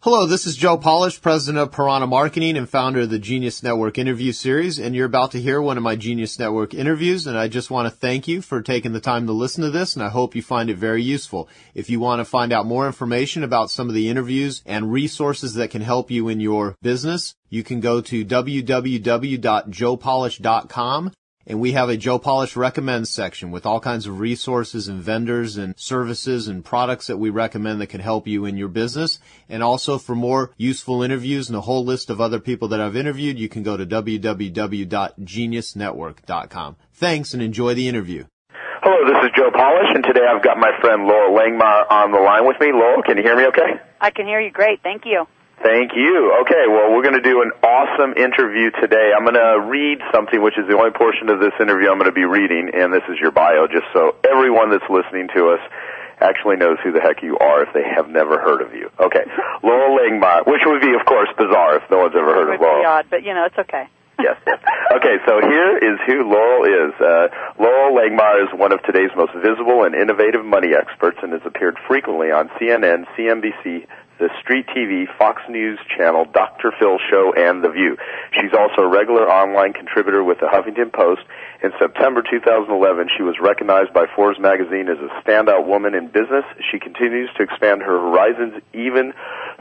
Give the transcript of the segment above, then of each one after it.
Hello, this is Joe Polish, president of Piranha Marketing and founder of the Genius Network interview series, and you're about to hear one of my Genius Network interviews, and I just want to thank you for taking the time to listen to this, and I hope you find it very useful. If you want to find out more information about some of the interviews and resources that can help you in your business, you can go to www.joepolish.com. And we have a Joe Polish Recommends section with all kinds of resources and vendors and services and products that we recommend that can help you in your business. And also for more useful interviews and a whole list of other people that I've interviewed, you can go to www.geniusnetwork.com. Thanks and enjoy the interview. Hello, this is Joe Polish, and today I've got my friend Loral Langemeier on the line with me. Laurel, can you hear me okay? I can hear you great. Thank you. Thank you. Okay, well, we're going to do an awesome interview today. I'm going to read something, which is the only portion of this interview I'm going to be reading, and this is your bio, just so everyone that's listening to us actually knows who the heck you are if they have never heard of you. Okay, Loral Langemeier, which would be, of course, bizarre if no one's ever heard of Laurel. It would be odd, but, it's okay. Yes. Okay, so here is who Loral is. Loral Langemeier is one of today's most visible and innovative money experts and has appeared frequently on CNN, CNBC, the Street TV, Fox News Channel, Dr. Phil Show, and The View. She's also a regular online contributor with the Huffington Post. In September 2011, she was recognized by Forbes magazine as a standout woman in business. She continues to expand her horizons even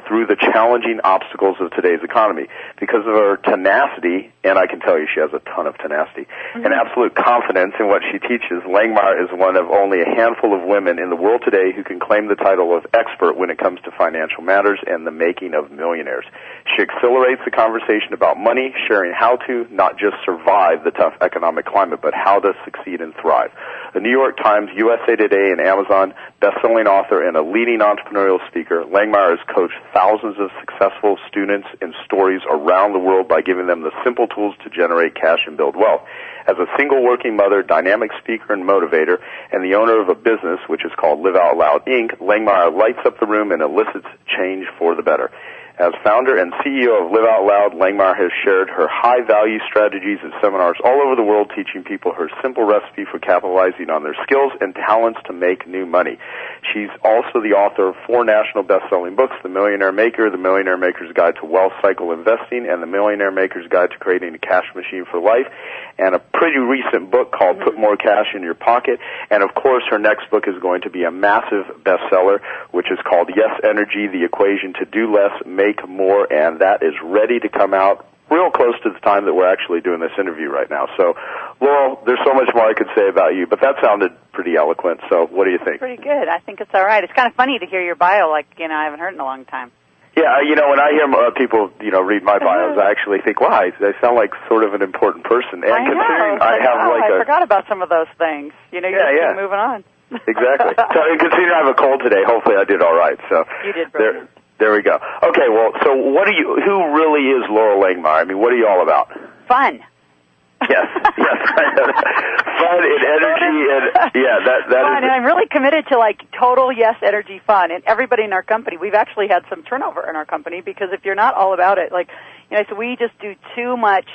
through the challenging obstacles of today's economy. Because of her tenacity, and I can tell you she has a ton of tenacity, and absolute confidence in what she teaches, Langemeier is one of only a handful of women in the world today who can claim the title of expert when it comes to financial matters and the making of millionaires. She accelerates the conversation about money, sharing how to not just survive the tough economic climate, but how to succeed and thrive. The New York Times, USA Today, and Amazon best-selling author and a leading entrepreneurial speaker, Langemeier has coached thousands of successful students and stories around the world by giving them the simple tools to generate cash and build wealth. As a single working mother, dynamic speaker and motivator, and the owner of a business which is called Live Out Loud, Inc., Langemeier lights up the room and elicits change for the better. As founder and CEO of Live Out Loud, Langemeier has shared her high-value strategies at seminars all over the world, teaching people her simple recipe for capitalizing on their skills and talents to make new money. She's also the author of 4 national best-selling books, The Millionaire Maker, The Millionaire Maker's Guide to Wealth Cycle Investing, and The Millionaire Maker's Guide to Creating a Cash Machine for Life, and a pretty recent book called Put More Cash in Your Pocket. And, of course, her next book is going to be a massive bestseller, which is called Yes Energy, The Equation to Do Less, Make More, and that is ready to come out real close to the time that we're actually doing this interview right now. So, Laurel, there's so much more I could say about you, but that sounded pretty eloquent, so what do you think? Pretty good. I think it's all right. It's kind of funny to hear your bio, I haven't heard in a long time. Yeah, when I hear people, read my bios, I actually think, wow, I sound like sort of an important person. And considering I forgot about some of those things. Keep moving on. Exactly. So, considering I have a cold today, hopefully I did all right. So you did brilliant. There we go. Okay, well, so who really is Loral Langemeier? I mean, what are you all about? Fun. Yes. Fun and energy, and that fun, is. And I'm really committed to total yes energy fun. And everybody in our company, we've actually had some turnover in our company because if you're not all about it, so we just do too much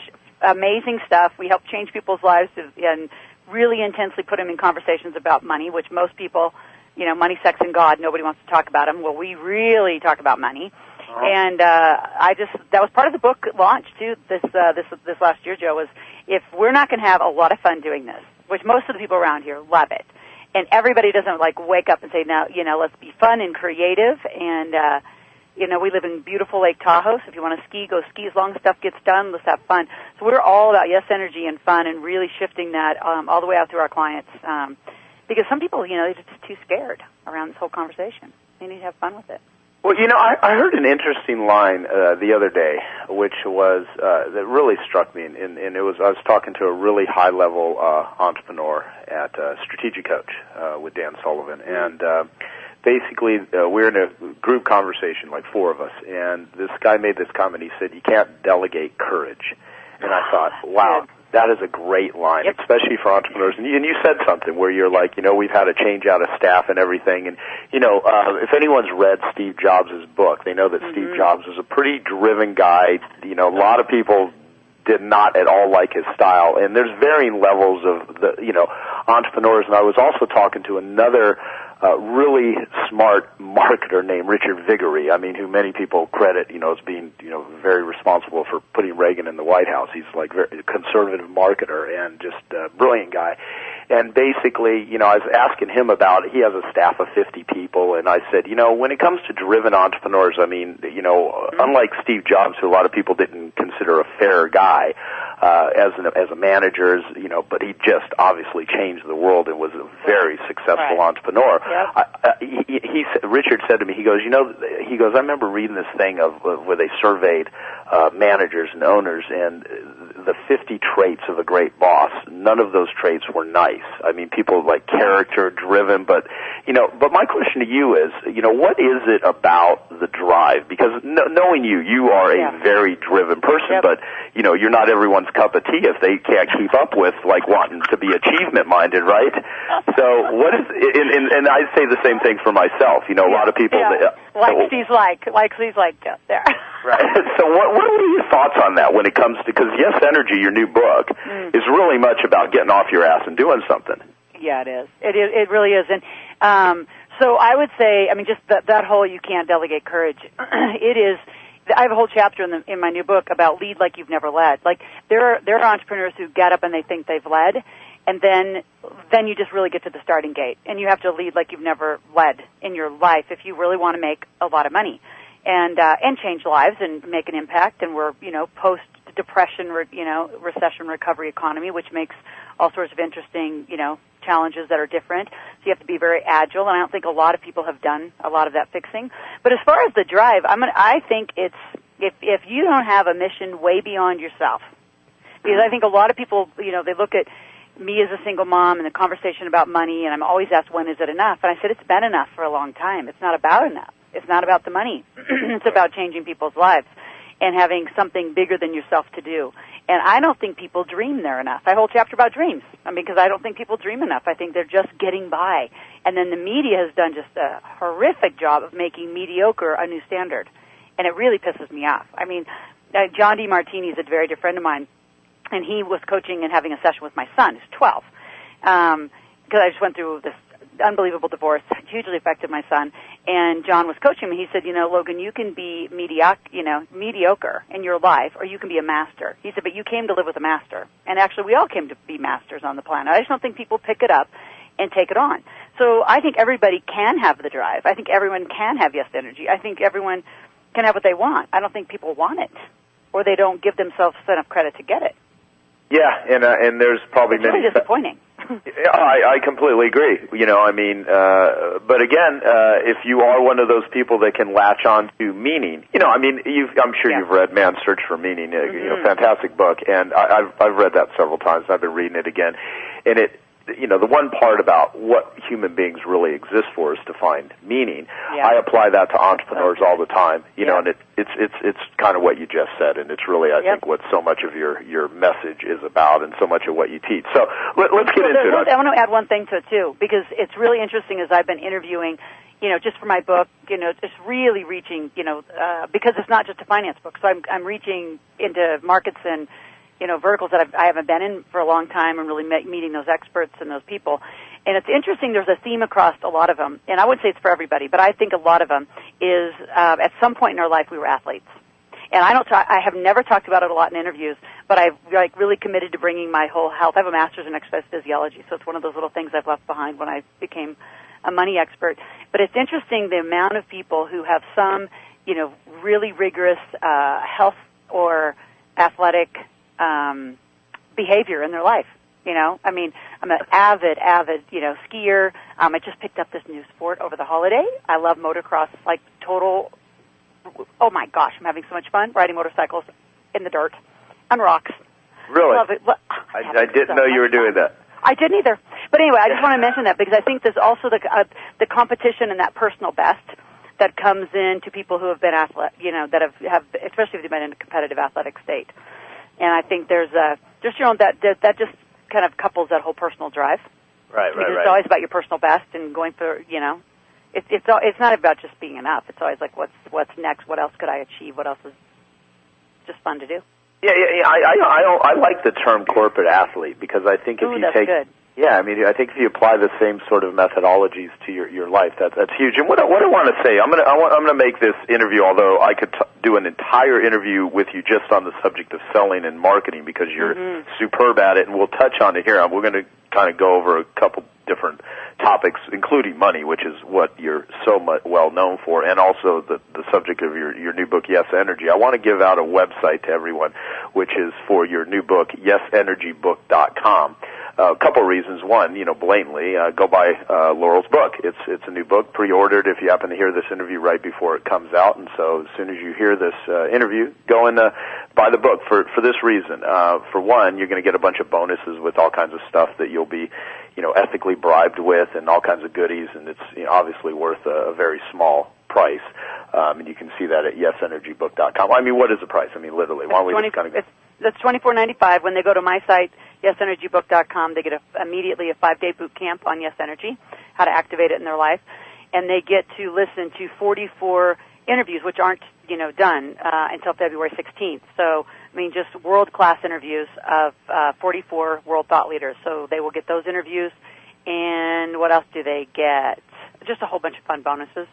amazing stuff. We help change people's lives and really intensely put them in conversations about money, which most people, money, sex, and God, nobody wants to talk about them. Well, we really talk about money. And that was part of the book launch too. This last year, Joe, was if we're not going to have a lot of fun doing this, which most of the people around here love it, and everybody doesn't wake up and say, now, let's be fun and creative. And we live in beautiful Lake Tahoe, so if you want to ski, go ski. As long as stuff gets done, let's have fun. So we're all about yes energy and fun, and really shifting that all the way out through our clients. Because some people, they're just too scared around this whole conversation. They need to have fun with it. Well, I heard an interesting line the other day, which was that really struck me, and it was I was talking to a really high-level entrepreneur at Strategic Coach with Dan Sullivan, and basically we're in a group conversation, 4 of us, and this guy made this comment. He said, "You can't delegate courage," and I thought, wow. That is a great line, especially for entrepreneurs. And you said something where you're we've had to change out a staff and everything. And, if anyone's read Steve Jobs' book, they know that Steve Jobs was a pretty driven guy. A lot of people did not at all like his style. And there's varying levels of entrepreneurs. And I was also talking to another really smart marketer named Richard Viguerie. I mean, who many people credit, as being, very responsible for putting Reagan in the White House. He's like very conservative marketer and just a brilliant guy. And basically, I was asking him about, he has a staff of 50 people, and I said, when it comes to driven entrepreneurs, I mean, unlike Steve Jobs, who a lot of people didn't consider a fair guy, as a manager, but he just obviously changed the world and was a very successful entrepreneur. Yep. Richard said to me, he goes, I remember reading this thing of where they surveyed managers and owners, and the 50 traits of a great boss, none of those traits were nice. I mean, people like character driven, but my question to you is, what is it about the drive? Because knowing you are a very driven person, but you're not everyone's cup of tea if they can't keep up with like wanting to be achievement minded, right? So what is, and I say the same thing for myself. A lot of people Steve's like there. Right. So what are your thoughts on that when it comes to, because Yes Energy, your new book, is really much about getting off your ass and doing something. Yeah, it is. It really is. And so I would say, I mean, just that whole you can't delegate courage. It is. I have a whole chapter in my new book about lead like you've never led. Like there are entrepreneurs who get up and they think they've led, and then you just really get to the starting gate, and you have to lead like you've never led in your life if you really want to make a lot of money and change lives and make an impact. And we're post depression, recession recovery economy, which makes all sorts of interesting challenges that are different. So you have to be very agile, and I don't think a lot of people have done a lot of that fixing. But as far as the drive, I think it's if you don't have a mission way beyond yourself, because I think a lot of people, they look at me as a single mom and the conversation about money, and I'm always asked, when is it enough? And I said, it's been enough for a long time. It's not about enough. It's not about the money. It's about changing people's lives and having something bigger than yourself to do. And I don't think people dream they're enough. I have a whole chapter about dreams, because I don't think people dream enough. I think they're just getting by. And then the media has done just a horrific job of making mediocre a new standard. And it really pisses me off. I mean, John D. Martini is a very dear friend of mine, and he was coaching and having a session with my son, who's 12, because I just went through this unbelievable divorce, hugely affected my son. And John was coaching me. He said, Logan, you can be mediocre in your life, or you can be a master. He said, but you came to live with a master. And actually, we all came to be masters on the planet. I just don't think people pick it up and take it on. So I think everybody can have the drive. I think everyone can have Yes Energy. I think everyone can have what they want. I don't think people want it, or they don't give themselves enough credit to get it. Yeah, and there's probably many. It's really disappointing. I completely agree. But again, if you are one of those people that can latch on to meaning, I'm sure you've read Man's Search for Meaning, fantastic book, and I've read that several times. I've been reading it again, and the one part about what human beings really exist for is to find meaning. Yeah. I apply that to entrepreneurs all the time, and it's kind of what you just said, and it's really, I think, what so much of your message is about and so much of what you teach. So let's get into it. I want to add one thing to it, too, because it's really interesting as I've been interviewing, just for my book, it's really reaching, because it's not just a finance book, so I'm reaching into markets and verticals that I haven't been in for a long time, and really meeting those experts and those people. And it's interesting, there's a theme across a lot of them, and I wouldn't say it's for everybody, but I think a lot of them is at some point in our life we were athletes. And I have never talked about it a lot in interviews, but I've really committed to bringing my whole health. I have a master's in exercise physiology, so it's one of those little things I've left behind when I became a money expert. But it's interesting the amount of people who have some, really rigorous health or athletic behavior in their life. I'm an avid, skier. I just picked up this new sport over the holiday. I love motocross, like total. Oh my gosh, I'm having so much fun riding motorcycles in the dirt on rocks. Really? Love it. I didn't know you were doing that. I didn't either. But anyway, I just want to mention that because I think there's also the competition and that personal best that comes in to people who have been that have especially if they've been in a competitive athletic state. And I think there's just your own that just kind of couples that whole personal drive. Right. It's always about your personal best and going for it's not about just being enough. It's always like what's next? What else could I achieve? What else is just fun to do? Yeah. I like the term corporate athlete because I think if you take good. Yeah, I mean, I think if you apply the same sort of methodologies to your life, that's huge. And what I want to say, I'm gonna make this interview, although I could do an entire interview with you just on the subject of selling and marketing, because you're superb at it, and we'll touch on it here. We're going to kind of go over a couple different topics, including money, which is what you're so well known for, and also the subject of your new book, Yes Energy. I want to give out a website to everyone, which is for your new book, yesenergybook.com. A couple of reasons. One, blatantly, go buy Loral's book. It's a new book, pre-ordered if you happen to hear this interview right before it comes out. And so as soon as you hear this interview, go and buy the book for this reason. For one, you're going to get a bunch of bonuses with all kinds of stuff that you'll be, ethically bribed with, and all kinds of goodies, and it's obviously worth a very small price. And you can see that at yesenergybook.com. I mean, what is the price? I mean, literally. Why don't we just kind of... That's $24.95. When they go to my site, yesenergybook.com, they get immediately a 5-day boot camp on Yes Energy, how to activate it in their life, and they get to listen to 44 interviews, which aren't done until February 16th. So, I mean, just world-class interviews of 44 world thought leaders. So they will get those interviews, and what else do they get? Just a whole bunch of fun bonuses.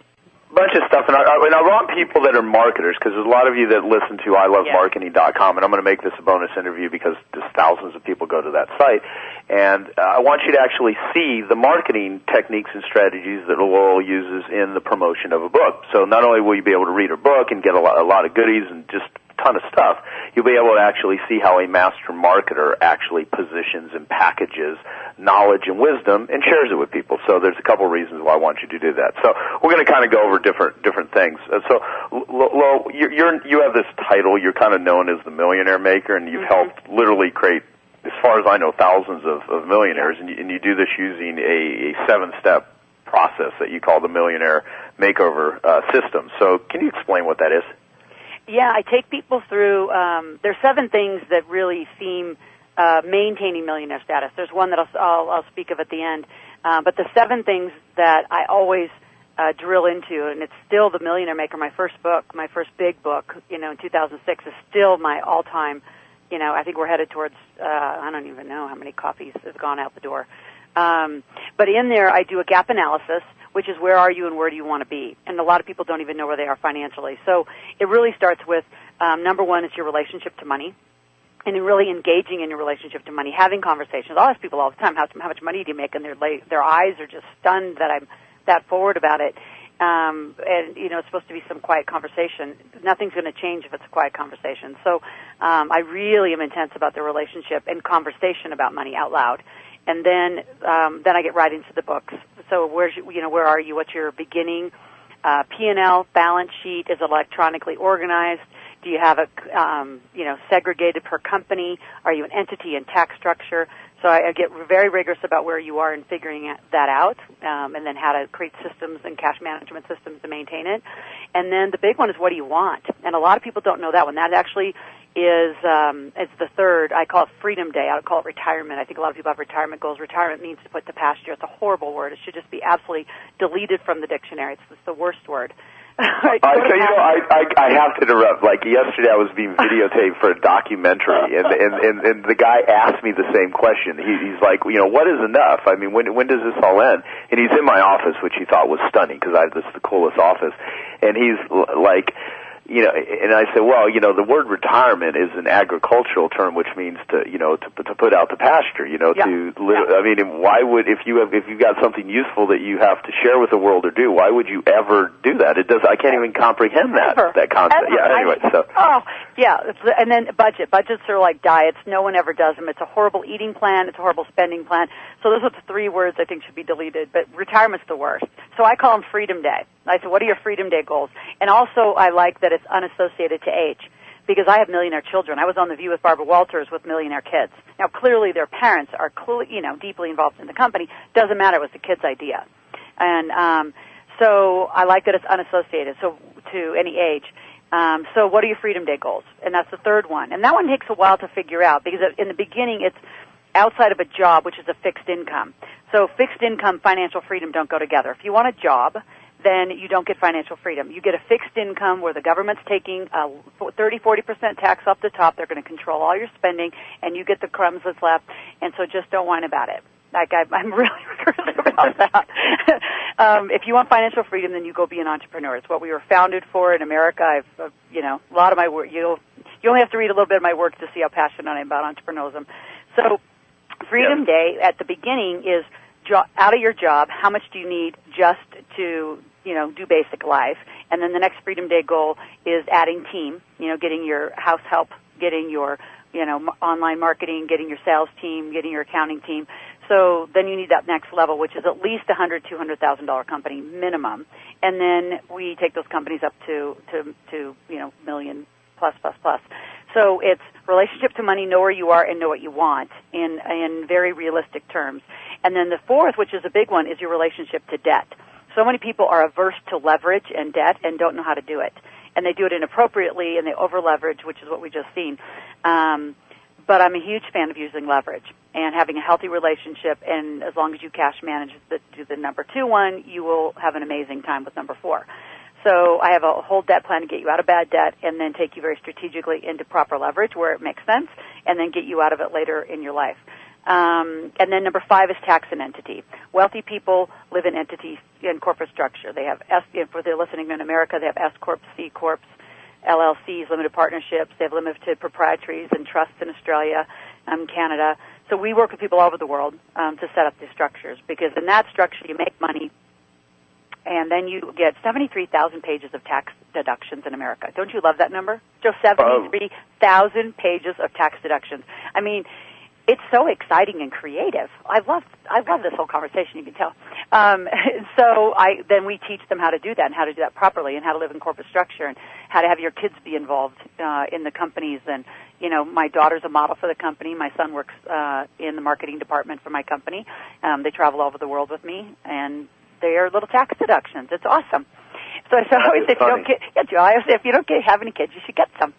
Bunch of stuff, and I want people that are marketers, because there's a lot of you that listen to ilovemarketing.com, and I'm going to make this a bonus interview because just thousands of people go to that site, and I want you to actually see the marketing techniques and strategies that Loral uses in the promotion of a book. So not only will you be able to read her book and get a lot of goodies and just ton of stuff, you'll be able to actually see how a master marketer actually positions and packages knowledge and wisdom and shares it with people. So there's a couple of reasons why I want you to do that. So we're going to kind of go over different things. So Lo, you have this title. You're kind of known as the Millionaire Maker, and you've helped literally create, as far as I know, thousands of millionaires, and you do this using a 7-step process that you call the Millionaire Makeover system. So can you explain what that is? Yeah, I take people through, there's 7 things that really seem maintaining millionaire status. There's one that I'll speak of at the end. But the 7 things that I always drill into, and it's still the Millionaire Maker, my first book, my first big book, in 2006, is still my all-time, I think we're headed towards, I don't even know how many copies have gone out the door. But in there, I do a gap analysis, which is where are you and where do you want to be? And a lot of people don't even know where they are financially. So it really starts with, number one, is your relationship to money. And you're really engaging in your relationship to money, having conversations. I'll ask people all the time, how much money do you make? And their eyes are just stunned that I'm that forward about it. And, it's supposed to be some quiet conversation. Nothing's going to change if it's a quiet conversation. So I really am intense about the relationship and conversation about money out loud. And then I get right into the books. So where are you? What's your beginning? P&L, balance sheet is electronically organized. Do you have a, segregated per company? Are you an entity and tax structure? So I get very rigorous about where you are in figuring that out, and then how to create systems and cash management systems to maintain it. And then the big one is, what do you want? And a lot of people don't know that one. That actually is the third. I call it Freedom Day. I would call it retirement. I think a lot of people have retirement goals. Retirement means to put to pasture. It's a horrible word. It should just be absolutely deleted from the dictionary. It's the worst word. I have to interrupt. Like yesterday, I was being videotaped for a documentary, and the guy asked me the same question. He's like, what is enough? I mean, when does this all end? And he's in my office, which he thought was stunning because this is the coolest office. And he's like, and I said, well, the word retirement is an agricultural term, which means to put out to pasture, I mean, why would, if you've got something useful that you have to share with the world or do, why would you ever do that? I can't even comprehend that concept. Ever. Yeah, anyway, so. Oh, yeah, and then budgets are like diets. No one ever does them. It's a horrible eating plan. It's a horrible spending plan. So those are the 3 words I think should be deleted, but retirement's the worst. So I call them Freedom Day. I said, what are your Freedom Day goals? And also I like that it's unassociated to age, because I have millionaire children. I was on The View with Barbara Walters with millionaire kids. Now, clearly their parents are deeply involved in the company. Doesn't matter. It was the kid's idea. And so I like that it's unassociated to any age. So what are your Freedom Day goals? And that's the 3rd one. And that one takes a while to figure out, because in the beginning it's outside of a job, which is a fixed income. So fixed income, financial freedom don't go together. If you want a job, then you don't get financial freedom. You get a fixed income where the government's taking 30-40% tax off the top. They're going to control all your spending, and you get the crumbs that's left. And so just don't whine about it. Like I'm really recursive about that. If you want financial freedom, then you go be an entrepreneur. It's what we were founded for in America. I've, a lot of my work. You only have to read a little bit of my work to see how passionate I am about entrepreneurialism. So, Freedom Day at the beginning is out of your job. How much do you need just to do basic life? And then the next Freedom Day goal is adding team. Getting your house help, getting your online marketing, getting your sales team, getting your accounting team. So then you need that next level, which is at least $100,000, $200,000 company minimum. And then we take those companies up to million plus. So it's relationship to money, know where you are and know what you want in very realistic terms. And then the fourth, which is a big one, is your relationship to debt. So many people are averse to leverage and debt and don't know how to do it. And they do it inappropriately and they over-leverage, which is what we just seen. But I'm a huge fan of using leverage and having a healthy relationship, and as long as you cash manage the number 2 one, you will have an amazing time with number 4. So I have a whole debt plan to get you out of bad debt and then take you very strategically into proper leverage where it makes sense and then get you out of it later in your life. And then number 5 is tax and entity. Wealthy people live in entities in corporate structure. They have, for the listening in America, they have S Corps, C Corps, LLCs, limited partnerships. They have limited proprietaries and trusts in Australia, Canada. So we work with people all over the world to set up these structures, because in that structure you make money, and then you get 73,000 pages of tax deductions in America. Don't you love that number? Just 73,000 pages of tax deductions. I mean, it's so exciting and creative. I love this whole conversation, you can tell. Then we teach them how to do that and how to do that properly and how to live in corporate structure and how to have your kids be involved in the companies. And, my daughter's a model for the company. My son works in the marketing department for my company. They travel all over the world with me, and they are little tax deductions. It's awesome. So I always say, if you don't have any kids, you should get some.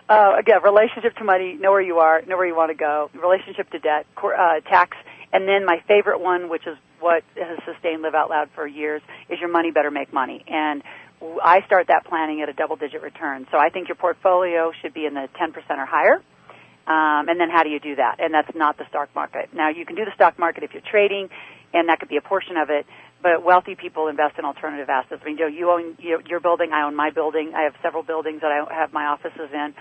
Again, relationship to money, know where you are, know where you want to go, relationship to debt, tax, and then my favorite one, which is what has sustained Live Out Loud for years, is your money better make money. And I start that planning at a double-digit return. So I think your portfolio should be in the 10% or higher. And then how do you do that? And that's not the stock market. Now, you can do the stock market if you're trading, and that could be a portion of it. But wealthy people invest in alternative assets. I mean, Joe, you own your building. I own my building. I have several buildings that I have my offices in.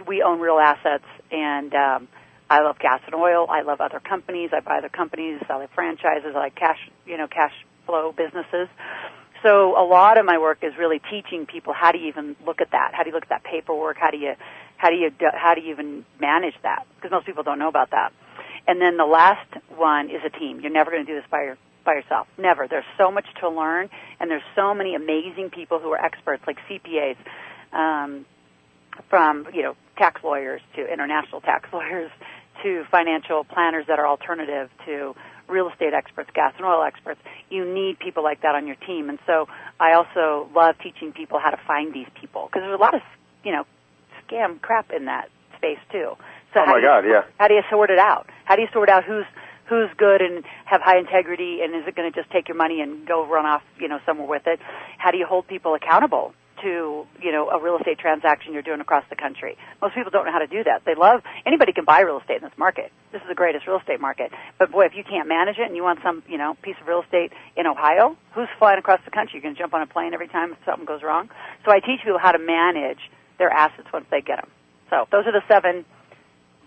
We own real assets, and I love gas and oil. I love other companies. I buy other companies. I like franchises. I like cash flow businesses. So a lot of my work is really teaching people how do you even look at that? How do you look at that paperwork? How do you even manage that? Because most people don't know about that. And then the last one is a team. You're never going to do this by yourself. Never. There's so much to learn, and there's so many amazing people who are experts, like CPAs, from tax lawyers to international tax lawyers to financial planners that are alternative to real estate experts, gas and oil experts. You need people like that on your team. And so I also love teaching people how to find these people, because there's a lot of scam crap in that space too. So How do you sort it out? How do you sort out who's good and have high integrity, and is it going to just take your money and go run off, somewhere with it? How do you hold people accountable to, a real estate transaction you're doing across the country? Most people don't know how to do that. Anybody can buy real estate in this market. This is the greatest real estate market. But boy, if you can't manage it and you want some, piece of real estate in Ohio, who's flying across the country? You're going to jump on a plane every time something goes wrong? So I teach people how to manage their assets once they get them. So those are the 7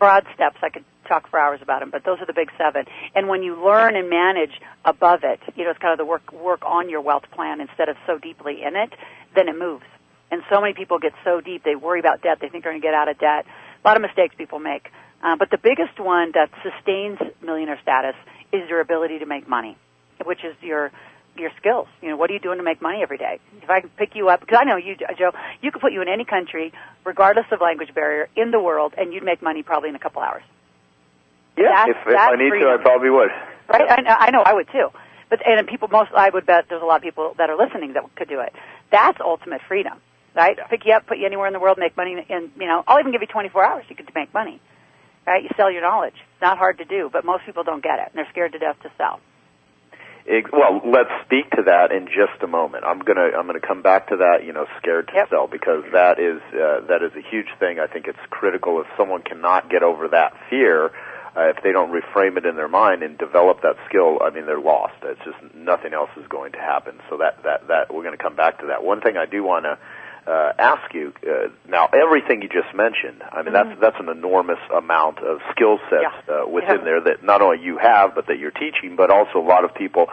broad steps. I could talk for hours about them, but those are the big 7. And when you learn and manage above it, it's kind of the work on your wealth plan instead of so deeply in it, then it moves. And so many people get so deep, they worry about debt, they think they're going to get out of debt. A lot of mistakes people make. But the biggest one that sustains millionaire status is your ability to make money, which is your skills. What are you doing to make money every day? If I can pick you up, because I know you, Joe, you could put you in any country, regardless of language barrier, in the world, and you'd make money probably in a couple hours. Yeah, if I need to, I probably would. Right? I know I would too. I would bet there's a lot of people that are listening that could do it. That's ultimate freedom, right? Pick you up, put you anywhere in the world, make money I'll even give you 24 hours you could make money, right? You sell your knowledge. It's not hard to do, but most people don't get it, and they're scared to death to sell. Well, let's speak to that in just a moment. I'm gonna come back to that. Scared to sell, because that is a huge thing. I think it's critical. If someone cannot get over that fear, if they don't reframe it in their mind and develop that skill, I mean, they're lost. It's just nothing else is going to happen. So that we're going to come back to that. One thing I do want to ask you now, everything you just mentioned, I mean, that's an enormous amount of skill sets within there that not only you have, but that you're teaching, but also a lot of people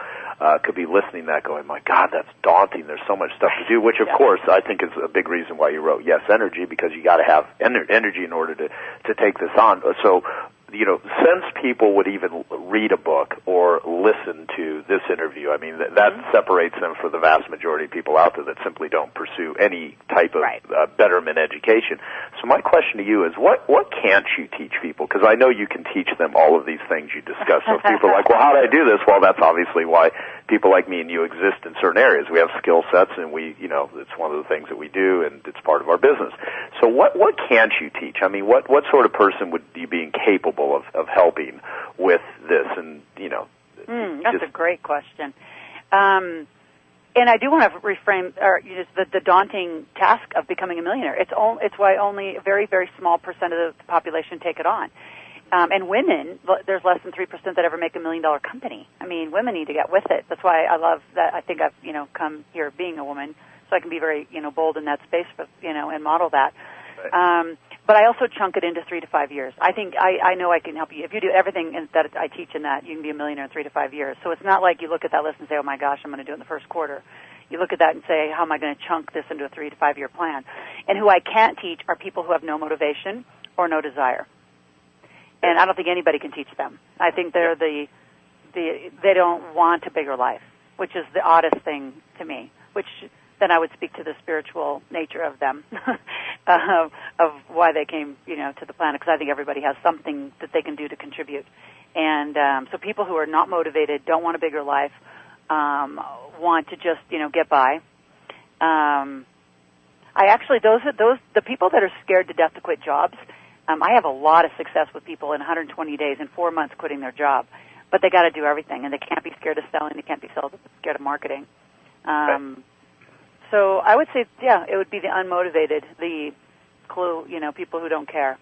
could be listening to that going, my God, that's daunting. There's so much stuff to do, which of course I think is a big reason why you wrote Yes Energy, because you got to have energy in order to take this on. So, since people would even read a book or listen to this interview, I mean, that separates them for the vast majority of people out there that simply don't pursue any type of betterment education. So my question to you is, what can't you teach people? Because I know you can teach them all of these things you discussed. So if people are like, well, how do I do this? Well, that's obviously why people like me and you exist in certain areas. We have skill sets, and it's one of the things that we do, and it's part of our business. So what can't you teach? I mean, what sort of person would you be incapable of helping with this? And that's a great question. And I do want to reframe the daunting task of becoming a millionaire. It's why only a very, very small percent of the population take it on. And women, there's less than 3% that ever make $1 million company. I mean, women need to get with it. That's why I love that. I think I've, come here being a woman, so I can be very, bold in that space, but, and model that. Right. But I also chunk it into 3 to 5 years. I think I know I can help you. If you do everything that I teach in that, you can be a millionaire in 3 to 5 years. So it's not like you look at that list and say, oh my gosh, I'm going to do it in the first quarter. You look at that and say, how am I going to chunk this into a 3 to 5 year plan? And who I can't teach are people who have no motivation or no desire. And I don't think anybody can teach them. I think they're they don't want a bigger life, which is the oddest thing to me, which then I would speak to the spiritual nature of them, of why they came, to the planet, because I think everybody has something that they can do to contribute. And so people who are not motivated, don't want a bigger life, want to just, get by. I actually, the people that are scared to death to quit jobs, I have a lot of success with people in 120 days, in 4 months, quitting their job. But they got to do everything, and they can't be scared of selling. They can't be scared of marketing. So I would say, it would be the unmotivated, the people who don't care.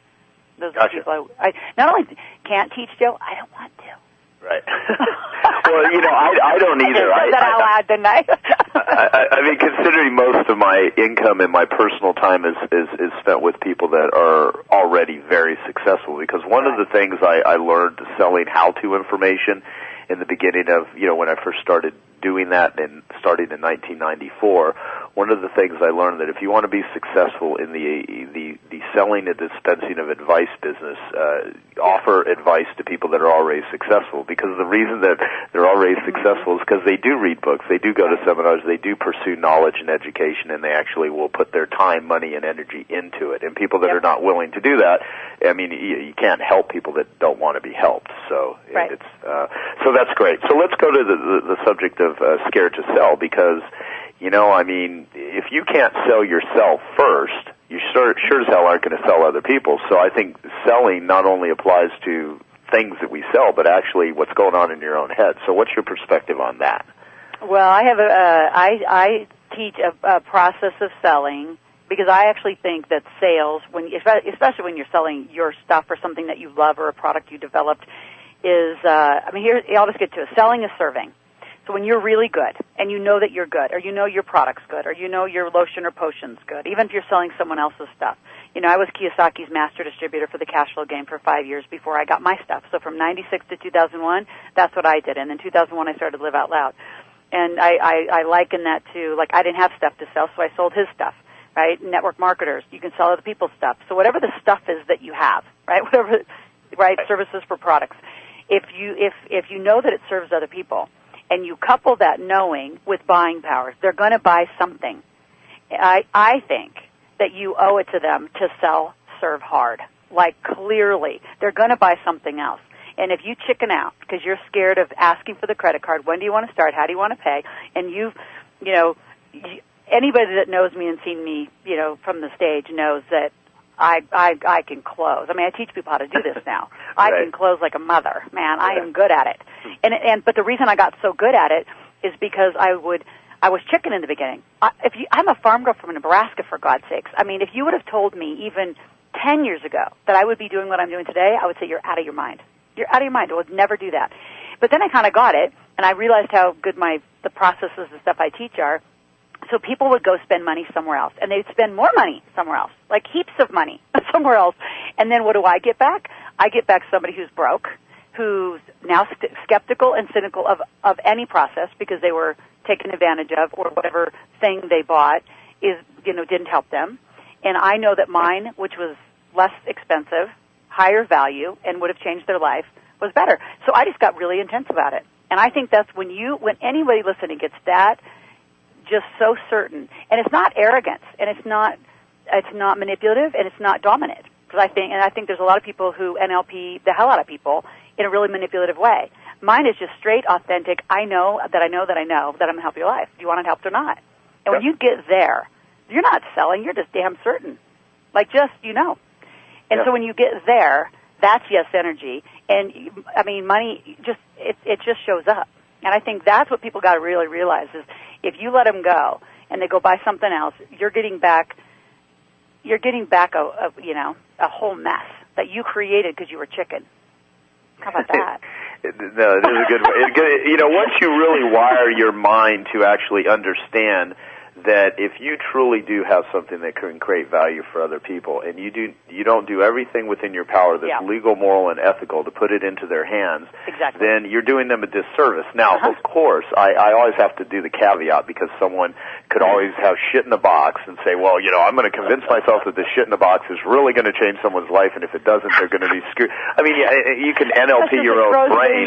Those are the people I not only can't teach, Joe, I don't want to. Right. Well, I don't either. I said that out loud, didn't I? I mean, considering most of my income and my personal time is spent with people that are already very successful, because one of the things I learned selling how-to information in the beginning of, when I first started doing that and starting in 1994, one of the things I learned that if you want to be successful in the selling and dispensing of advice business, offer advice to people that are already successful, because the reason that they're already successful is because they do read books, they do go to seminars, they do pursue knowledge and education, and they actually will put their time, money, and energy into it. And people that are not willing to do that, I mean, you can't help people that don't want to be helped. So so that's great. So let's go to the subject of scared to sell, because I mean, if you can't sell yourself first, you sure as hell aren't going to sell other people. So I think selling not only applies to things that we sell, but actually what's going on in your own head. So what's your perspective on that? Well, I have I teach a process of selling, because I actually think that sales, especially when you're selling your stuff or something that you love or a product you developed, is I'll just get to it. Selling is serving. So when you're really good, and you know that you're good, or you know your product's good, or you know your lotion or potion's good, even if you're selling someone else's stuff. I was Kiyosaki's master distributor for the cash flow game for 5 years before I got my stuff. So from 96 to 2001, that's what I did. And in 2001, I started to Live Out Loud. And I liken that to, like, I didn't have stuff to sell, so I sold his stuff, right? Network marketers, you can sell other people's stuff. So whatever the stuff is that you have, right? Whatever, right? Services for products. If you know that it serves other people, and you couple that knowing with buying power, they're going to buy something. I think that you owe it to them to serve hard. Like, clearly, they're going to buy something else. And if you chicken out because you're scared of asking for the credit card, when do you want to start, how do you want to pay, and anybody that knows me and seen me, from the stage knows that I can close. I mean, I teach people how to do this now. I can close like a mother. Man, I am good at it. But the reason I got so good at it is because I was chicken in the beginning. I'm a farm girl from Nebraska, for God's sakes. I mean, if you would have told me even 10 years ago that I would be doing what I'm doing today, I would say you're out of your mind. You're out of your mind. I would never do that. But then I kind of got it, and I realized how good the processes and stuff I teach are. So people would go spend money somewhere else, and they'd spend more money somewhere else, like heaps of money somewhere else. And then what do I get back? I get back somebody who's broke, who's now skeptical and cynical of any process because they were taken advantage of, or whatever thing they bought didn't help them. And I know that mine, which was less expensive, higher value, and would have changed their life, was better. So I just got really intense about it. And I think that's when anybody listening gets that just so certain, and it's not arrogance, and it's not manipulative, and it's not dominant. Because I think there's a lot of people who NLP the hell out of people in a really manipulative way. Mine is just straight, authentic. I know that I'm going to help your life. Do you want it helped or not? And when you get there, you're not selling. You're just damn certain. Like And so when you get there, that's yes energy. And I mean, money it just shows up. And I think that's what people got to really realize is if you let them go and they go buy something else, you're getting back a whole mess that you created because you were chicken. How about that? No, it is a good way. Once you really wire your mind to actually understand that if you truly do have something that can create value for other people, and you don't do everything within your power that's legal, moral, and ethical to put it into their hands, then you're doing them a disservice. Now, of course, I always have to do the caveat because someone could always have shit in a box and say, well, I'm going to convince myself that this shit in a box is really going to change someone's life, and if it doesn't, they're going to be screwed. I mean, you can NLP your own brain.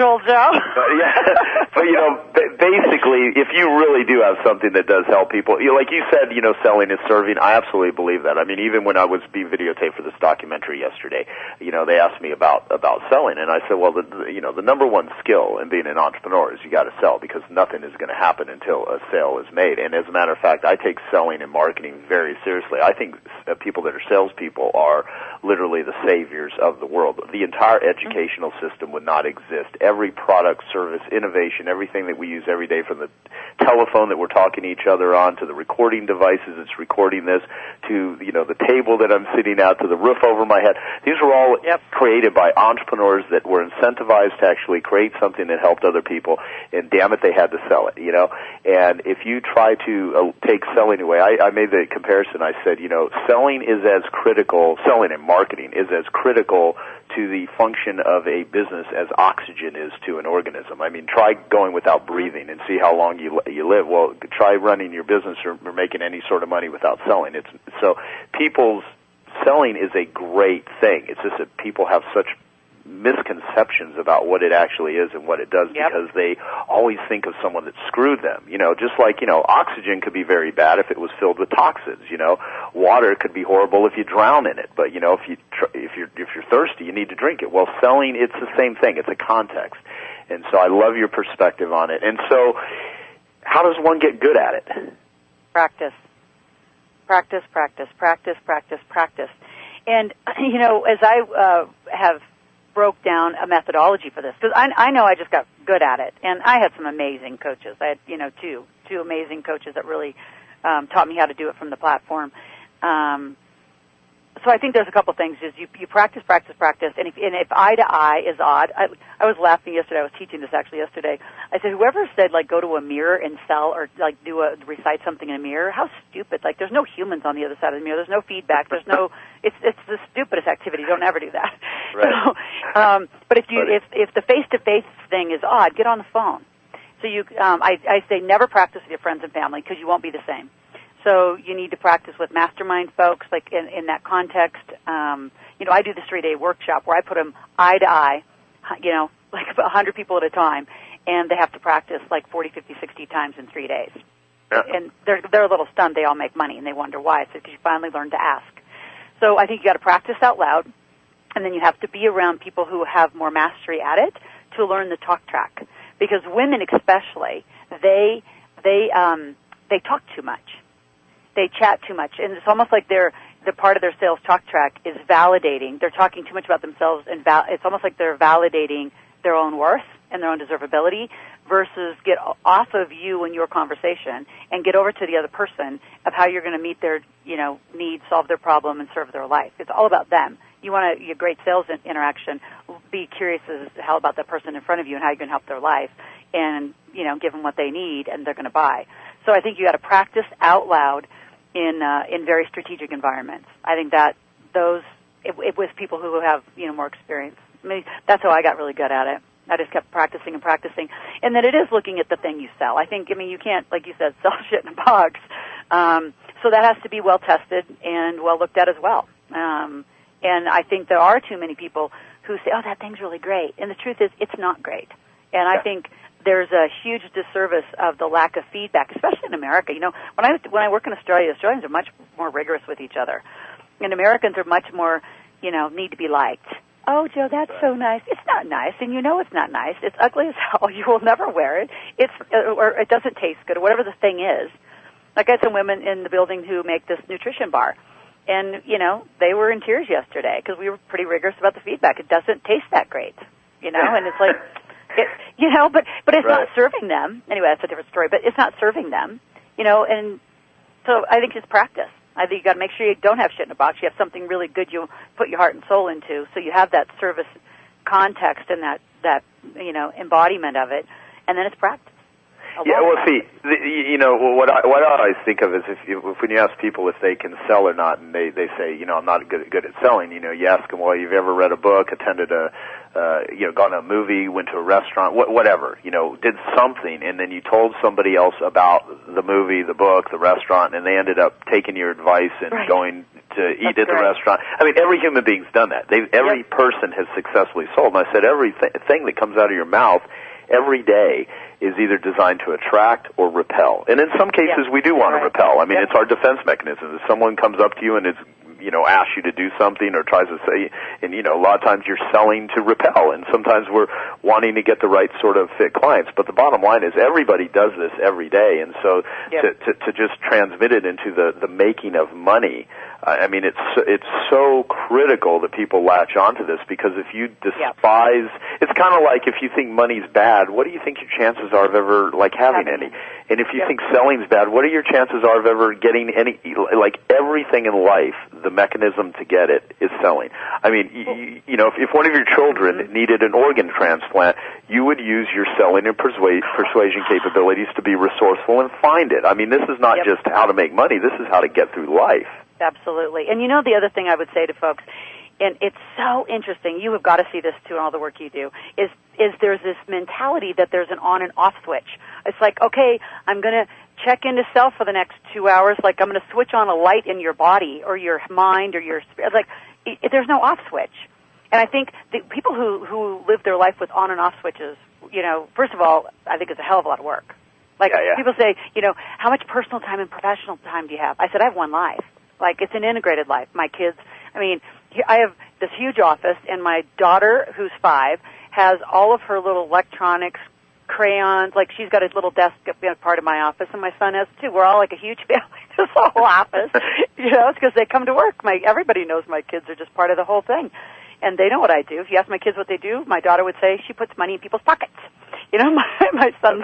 But basically, if you really do have something that does help people, like you said, selling is serving. I absolutely believe that. I mean, even when I was being videotaped for this documentary yesterday, they asked me about selling, and I said, well, the number one skill in being an entrepreneur is you got to sell because nothing is going to happen until a sale is made. And as a matter of fact, I take selling and marketing very seriously. I think people that are salespeople are literally the saviors of the world. The entire educational system would not exist. Every product, service, innovation, everything that we use every day, from the telephone that we're talking to each other on, to the recording devices that's recording this, to the table that I'm sitting at, to the roof over my head. These were all created by entrepreneurs that were incentivized to actually create something that helped other people, and damn it, they had to sell it, And if you try to take selling away, I made the comparison. I said, selling and marketing is as critical to the function of a business as oxygen is to an organism. I mean, try going without breathing and see how long you live. Well, try running your business or making any sort of money without selling. So people's selling is a great thing. It's just that people have such misconceptions about what it actually is and what it does because they always think of someone that screwed them. Just like, oxygen could be very bad if it was filled with toxins. Water could be horrible if you drown in it. But, if you're thirsty, you need to drink it. Well, selling, it's the same thing. It's a context. And so I love your perspective on it. And so how does one get good at it? Practice. Practice, practice, practice, practice, practice. And, as I have broke down a methodology for this, because I know I just got good at it, and I had some amazing coaches. I had, two amazing coaches that really taught me how to do it from the platform. So I think there's a couple things. Is you practice, practice, practice, and if eye to eye is odd, I was laughing yesterday. I was teaching this actually yesterday. I said, whoever said go to a mirror and sell or recite something in a mirror, how stupid! There's no humans on the other side of the mirror. There's no feedback. There's no. It's the stupidest activity. Don't ever do that. Right. So, but if the face-to-face thing is odd, get on the phone. So I say never practice with your friends and family because you won't be the same. So you need to practice with mastermind folks, in that context. I do this 3-day workshop where I put them eye to eye, 100 people at a time, and they have to practice 40, 50, 60 times in 3 days. Yeah. And they're a little stunned. They all make money, and they wonder why. It's because you finally learn to ask. So I think you got to practice out loud, and then you have to be around people who have more mastery at it to learn the talk track. Because women especially, they talk too much. They chat too much, and it's almost like they're the part of their sales talk track is validating. They're talking too much about themselves, and it's almost like they're validating their own worth and their own deservability versus get off of you and your conversation and get over to the other person of how you're going to meet their, needs, solve their problem, and serve their life. It's all about them. You want a great sales interaction, be curious as to how about that person in front of you and how you can help their life and, give them what they need and they're going to buy. So I think you got to practice out loud in very strategic environments. I think that it was people who have, more experience. I mean, that's how I got really good at it. I just kept practicing and practicing. And then it is looking at the thing you sell. You can't, like you said, sell shit in a box. So that has to be well tested and well looked at as well. And I think there are too many people who say, oh, that thing's really great. And the truth is, it's not great. And I think there's a huge disservice of the lack of feedback, especially in America. When I work in Australia, Australians are much more rigorous with each other. And Americans are much more, need to be liked. Oh, Joe, that's so nice. It's not nice, and it's not nice. It's ugly as hell. You will never wear it. Or it doesn't taste good, or whatever the thing is. Like I had some women in the building who make this nutrition bar, and, they were in tears yesterday because we were pretty rigorous about the feedback. It doesn't taste that great, and it's like, but it's not serving them. Anyway, that's a different story, but it's not serving them, and so I think it's practice. I think you got to make sure you don't have shit in a box. You have something really good you put your heart and soul into, so you have that service context and that embodiment of it, and then it's practice. Yeah, well, see, what I always think of is if when you ask people if they can sell or not, and they say, I'm not good at selling. You ask them, well, you've ever read a book, attended gone to a movie, went to a restaurant, whatever, did something, and then you told somebody else about the movie, the book, the restaurant, and they ended up taking your advice and going to eat at the restaurant. I mean, every human being's done that. Every person has successfully sold. And I said, everything that comes out of your mouth every day is either designed to attract or repel. And in some cases, we do want to repel. I mean, it's our defense mechanism. If someone comes up to you and is asks you to do something or tries to say, and, a lot of times you're selling to repel, and sometimes we're wanting to get the right sort of fit clients. But the bottom line is everybody does this every day, and so to just transmit it into the making of money, I mean, it's so critical that people latch onto this, because if you despise, it's kind of like if you think money's bad, what do you think your chances are of ever, having any? And if you think selling's bad, what are your chances are of ever getting any, everything in life, the mechanism to get it is selling. I mean, if one of your children needed an organ transplant, you would use your selling and persuasion capabilities to be resourceful and find it. I mean, this is not just how to make money, this is how to get through life. Absolutely. And the other thing I would say to folks, and it's so interesting, you have got to see this too in all the work you do, is there's this mentality that there's an on and off switch. It's like, okay, I'm going to check into self for the next 2 hours, like I'm going to switch on a light in your body or your mind or your spirit. There's no off switch. And I think the people who live their life with on and off switches, first of all, I think it's a hell of a lot of work. People say, how much personal time and professional time do you have? I said, I have one life. It's an integrated life. My kids, I have this huge office, and my daughter, who's 5, has all of her little electronics, crayons. She's got a little desk part of my office, and my son has too. We're all a huge family, this whole office. It's because they come to work. Everybody knows my kids are just part of the whole thing. And they know what I do. If you ask my kids what they do, my daughter would say she puts money in people's pockets. My son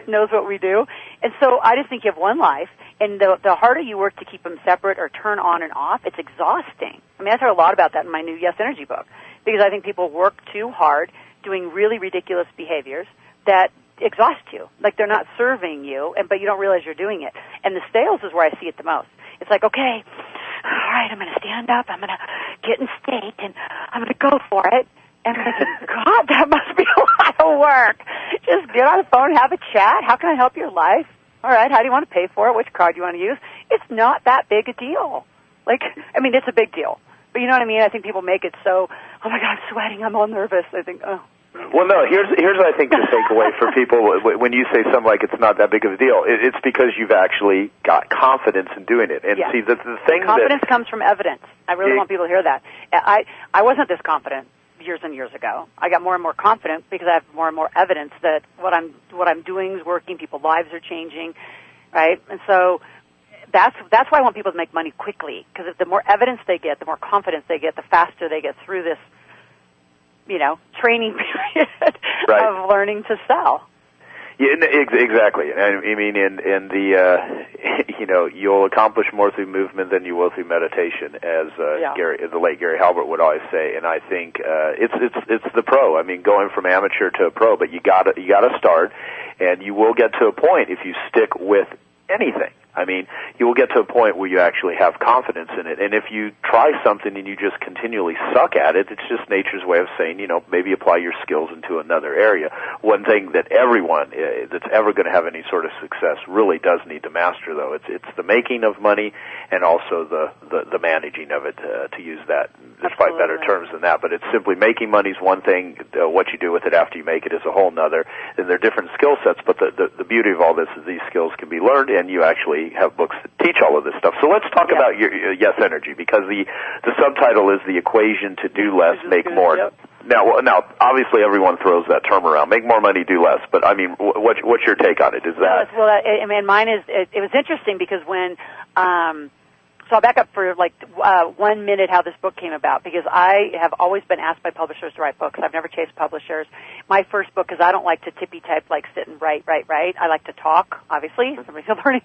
knows what we do. And so I just think you have one life, and the harder you work to keep them separate or turn on and off, it's exhausting. I talk a lot about that in my new Yes Energy book, because I think people work too hard doing really ridiculous behaviors that exhaust you. They're not serving you, but you don't realize you're doing it. And the sales is where I see it the most. It's like, okay, all right, I'm going to stand up, I'm going to get in state, and I'm going to go for it. And I'm thinking, God, that must be a lot of work. Just get on the phone, have a chat. How can I help your life? All right, how do you want to pay for it? Which card do you want to use? It's not that big a deal. It's a big deal. But you know what I mean? I think people make it so, oh my God, I'm sweating, I'm all nervous. I think, oh. Well, no, here's what I think the takeaway for people when you say something like it's not that big of a deal. It's because you've actually got confidence in doing it. And see, the thing confidence comes from evidence. I really want people to hear that. I wasn't this confident years and years ago. I got more and more confident because I have more and more evidence that what I'm doing is working. People's lives are changing, right? And so that's why I want people to make money quickly, because the more evidence they get, the more confidence they get, the faster they get through this, training period of learning to sell. Yeah, exactly. I mean, in the you'll accomplish more through movement than you will through meditation, as the late Gary Halbert would always say. And I think it's the pro. I mean, going from amateur to a pro, but you gotta start, and you will get to a point if you stick with anything. I mean, you will get to a point where you actually have confidence in it. And if you try something and you just continually suck at it, it's just nature's way of saying, maybe apply your skills into another area. One thing that everyone that's ever going to have any sort of success really does need to master, though. It's the making of money and also the managing of it, to use that, despite better terms than that. But it's simply making money is one thing. What you do with it after you make it is a whole nother. And they're different skill sets, but the beauty of all this is these skills can be learned, and you actually have books that teach all of this stuff. So let's talk about your yes energy, because the subtitle is The Equation to Do Less, Make More. Yep. Now, obviously everyone throws that term around, make more money, do less, but I mean, what's your take on it? Is that... Well, I mean, mine is, it was interesting because when, so I'll back up for 1 minute how this book came about, because I have always been asked by publishers to write books. I've never chased publishers. My first book, because I don't like to tippy type, sit and write. I like to talk, obviously, somebody's learning,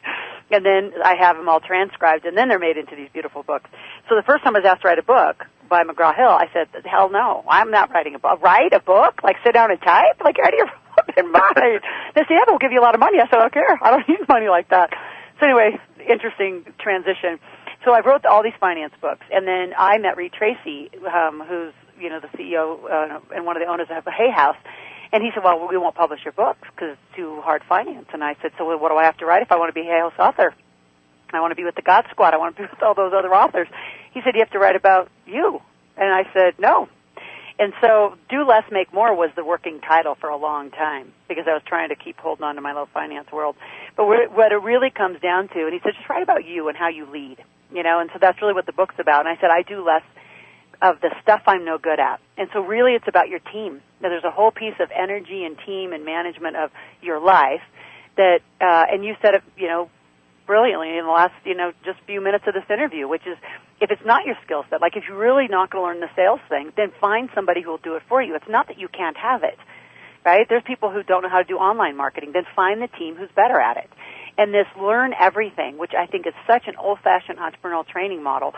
and then I have them all transcribed, and then they're made into these beautiful books. So the first time I was asked to write a book by McGraw-Hill, I said, hell no, I'm not writing a book. Write a book? Sit down and type? You're out of your fucking mind. They said, yeah, they'll give you a lot of money. I said, I don't care. I don't need money like that. So anyway, interesting transition. So I wrote all these finance books, and then I met Reed Tracy, who's the CEO and one of the owners of Hay House, and he said, well, we won't publish your books because it's too hard finance. And I said, so what do I have to write if I want to be a Hay House author? I want to be with the God Squad. I want to be with all those other authors. He said, you have to write about you. And I said, no. And so Do Less, Make More was the working title for a long time, because I was trying to keep holding on to my little finance world. But what it really comes down to, and he said, just write about you and how you lead. And so that's really what the book's about. And I said, I do less of the stuff I'm no good at. And so really it's about your team. Now, there's a whole piece of energy and team and management of your life that, and you said it, brilliantly in the last, just few minutes of this interview, which is, if it's not your skill set, if you're really not going to learn the sales thing, then find somebody who will do it for you. It's not that you can't have it, right? There's people who don't know how to do online marketing. Then find the team who's better at it. And this learn everything, which I think is such an old-fashioned entrepreneurial training model,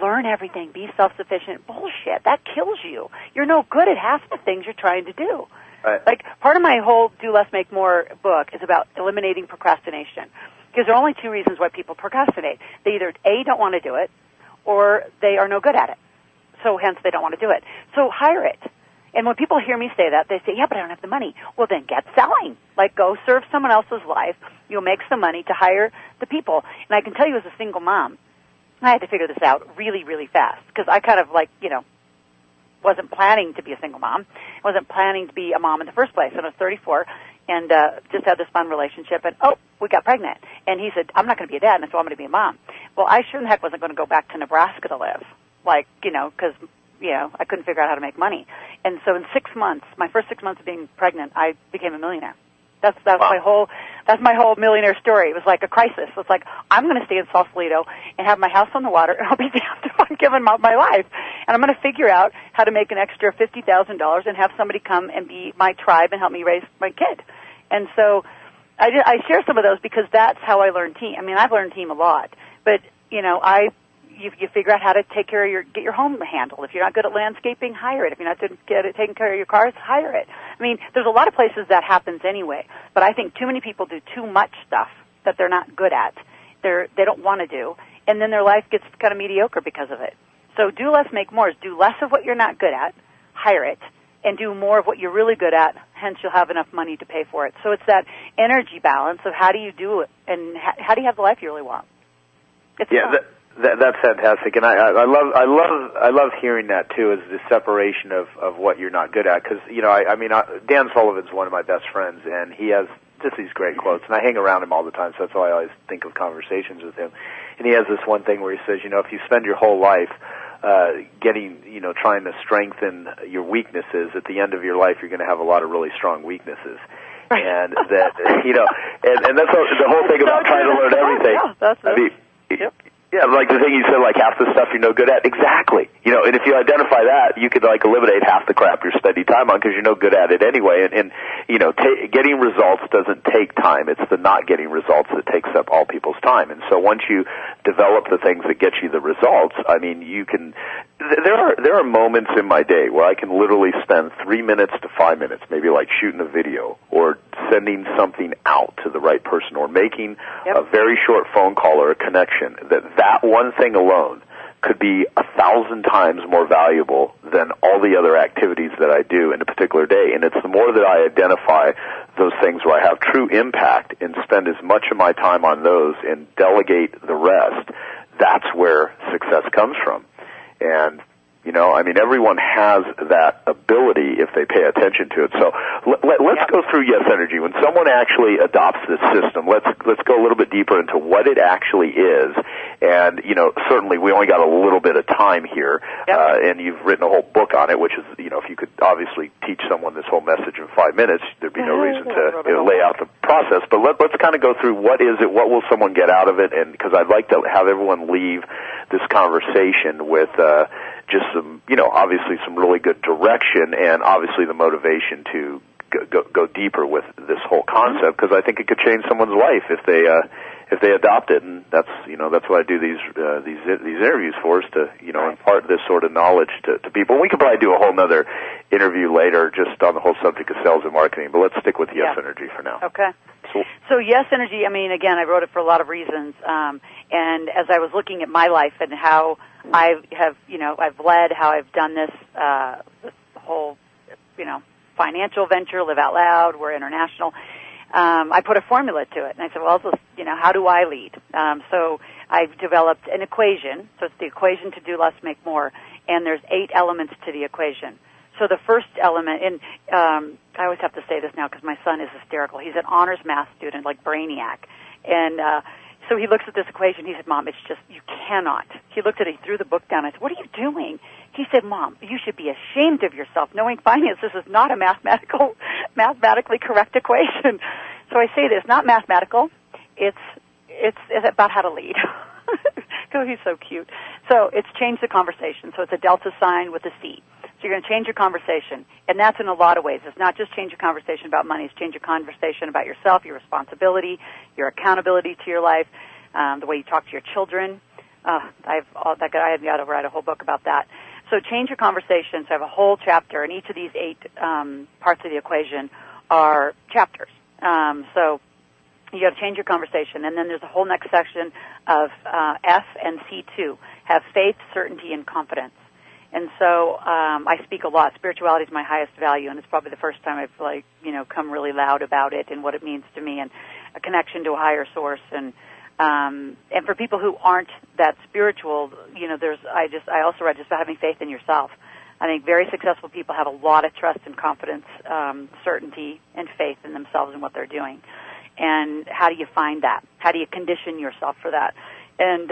learn everything, be self-sufficient, bullshit. That kills you. You're no good at half the things you're trying to do. Right. Part of my whole Do Less, Make More book is about eliminating procrastination. Because there are only two reasons why people procrastinate. They either, A, don't want to do it, or they are no good at it. So hence they don't want to do it. So hire it. And when people hear me say that, they say, yeah, but I don't have the money. Well, then get selling. Go serve someone else's life. You'll make some money to hire the people. And I can tell you as a single mom, I had to figure this out really, really fast, because I kind of wasn't planning to be a single mom. I wasn't planning to be a mom in the first place. And I was 34 and just had this fun relationship. And, we got pregnant. And he said, I'm not going to be a dad, and so I'm going to be a mom. Well, I sure in the heck wasn't going to go back to Nebraska to live, because, I couldn't figure out how to make money. And so in 6 months, my first 6 months of being pregnant, I became a millionaire. That's wow. That's my whole millionaire story. It was like a crisis. It's like, I'm going to stay in Sausalito and have my house on the water, and I'll be damned if I'm giving up my life. And I'm going to figure out how to make an extra $50,000 and have somebody come and be my tribe and help me raise my kid. And so I share some of those because that's how I learned team. I mean, I've learned team a lot, but you figure out how to get your home handled. If you're not good at landscaping, hire it. If you're not good at taking care of your cars, hire it. I mean, there's a lot of places that happens anyway, but I think too many people do too much stuff that they're not good at. They don't want to do, and then their life gets kind of mediocre because of it. So Do Less, Make More is do less of what you're not good at, hire it, and do more of what you're really good at, hence you'll have enough money to pay for it. So it's that energy balance of how do you do it, and how do you have the life you really want. It's fun. That's fantastic, and I love hearing that too. Is the separation of what you're not good at? Because Dan Sullivan's one of my best friends, and he has just these great quotes, and I hang around him all the time, so that's why I always think of conversations with him. And he has this one thing where he says, if you spend your whole life trying to strengthen your weaknesses, at the end of your life you're going to have a lot of really strong weaknesses. And that and that's the whole thing about trying to learn everything. Yeah, that's it. Yep. Yeah, like the thing you said, like half the stuff you're no good at. Exactly. And if you identify that, you could like eliminate half the crap you're spending time on because you're no good at it anyway. And getting results doesn't take time. It's the not getting results that takes up all people's time. And so once you develop the things that get you the results, I mean, you can. There are moments in my day where I can literally spend 3 minutes to 5 minutes, maybe like shooting a video or sending something out to the right person or making a very short phone call or a connection. That one thing alone could be 1,000 times more valuable than all the other activities that I do in a particular day. And it's the more that I identify those things where I have true impact and spend as much of my time on those and delegate the rest, that's where success comes from. And I mean, everyone has that ability if they pay attention to it. So let's go through Yes Energy. When someone actually adopts this system, let's go a little bit deeper into what it actually is. And certainly we only got a little bit of time here, and you've written a whole book on it, which is if you could obviously teach someone this whole message in 5 minutes, there'd be no reason to lay out the process. But let's kind of go through what is it, what will someone get out of it, and because I'd like to have everyone leave this conversation with just some, obviously some really good direction and obviously the motivation to go deeper with this whole concept, because I think it could change someone's life if they adopt it. And that's what I do these interviews for, is to impart this sort of knowledge to people. And we could probably do a whole nother interview later just on the whole subject of sales and marketing, but let's stick with Yes Energy for now. Okay. So Yes Energy, I mean, again, I wrote it for a lot of reasons. And as I was looking at my life and how I have, I've led, how I've done this whole, financial venture, Live Out Loud, we're international. I put a formula to it, and I said, well, how do I lead? So I've developed an equation. So it's the equation to do less, make more, and there's 8 elements to the equation. So the first element, and I always have to say this now because my son is hysterical. He's an honors math student, like brainiac, and so he looks at this equation. He said, Mom, it's just, you cannot. He looked at it, he threw the book down. I said, what are you doing? He said, Mom, you should be ashamed of yourself. Knowing finance, this is not a mathematically correct equation. So I say this, not mathematical. It's about how to lead. Oh, he's so cute. So it's change the conversation. So it's a delta sign with a C. So you're going to change your conversation. And that's in a lot of ways. It's not just change your conversation about money. It's change your conversation about yourself, your responsibility, your accountability to your life, the way you talk to your children. I have got to write a whole book about that. So change your conversation. So I have a whole chapter, and each of these 8 parts of the equation are chapters. So you got to change your conversation. And then there's a whole next section of F and C2, have faith, certainty, and confidence. And so I speak a lot. Spirituality is my highest value, and it's probably the first time I've come really loud about it and what it means to me, and a connection to a higher source. And for people who aren't that spiritual, I also write just about having faith in yourself. I think very successful people have a lot of trust and confidence, certainty, and faith in themselves and what they're doing. And how do you find that? How do you condition yourself for that? And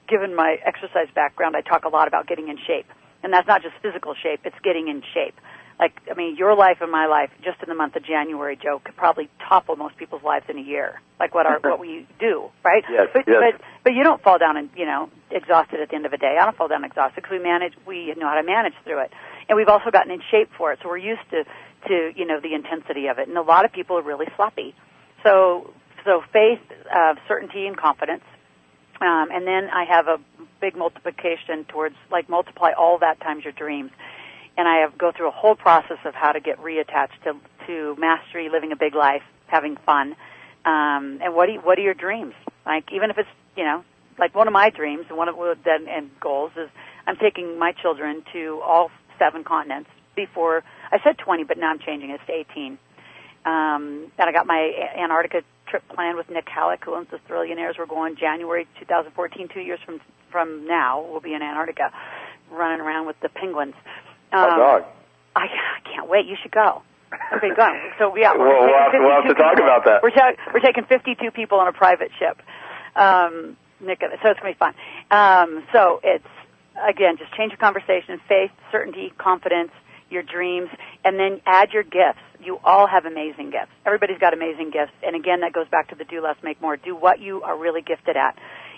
given my exercise background, I talk a lot about getting in shape. And that's not just physical shape, it's getting in shape. Your life and my life, just in the month of January, Joe, could probably topple most people's lives in a year, like what we do, right? Yes, but you don't fall down and, exhausted at the end of the day. I don't fall down exhausted because we know how to manage through it. And we've also gotten in shape for it, so we're used to the intensity of it. And a lot of people are really sloppy. So faith, certainty, and confidence. And then I have a big multiplication towards, multiply all that times your dreams. And I go through a whole process of how to get reattached to mastery, living a big life, having fun. And what are your dreams? Even if it's, one of my dreams and one of the goals is I'm taking my children to all 7 continents. Before, I said 20, but now I'm changing it to 18. And I got my Antarctica trip planned with Nick Halleck, who owns the Thrillionaires. We're going January 2014, 2 years from now. We'll be in Antarctica, running around with the penguins. Dog. I can't wait. You should go. Okay, go. So yeah, we'll have to talk about that. We're taking 52 people on a private ship. Nick, so it's gonna be fun. So it's again, just change your conversation: faith, certainty, confidence, your dreams, and then add your gifts. You all have amazing gifts. Everybody's got amazing gifts. And again, that goes back to the do less, make more. Do what you are really gifted at.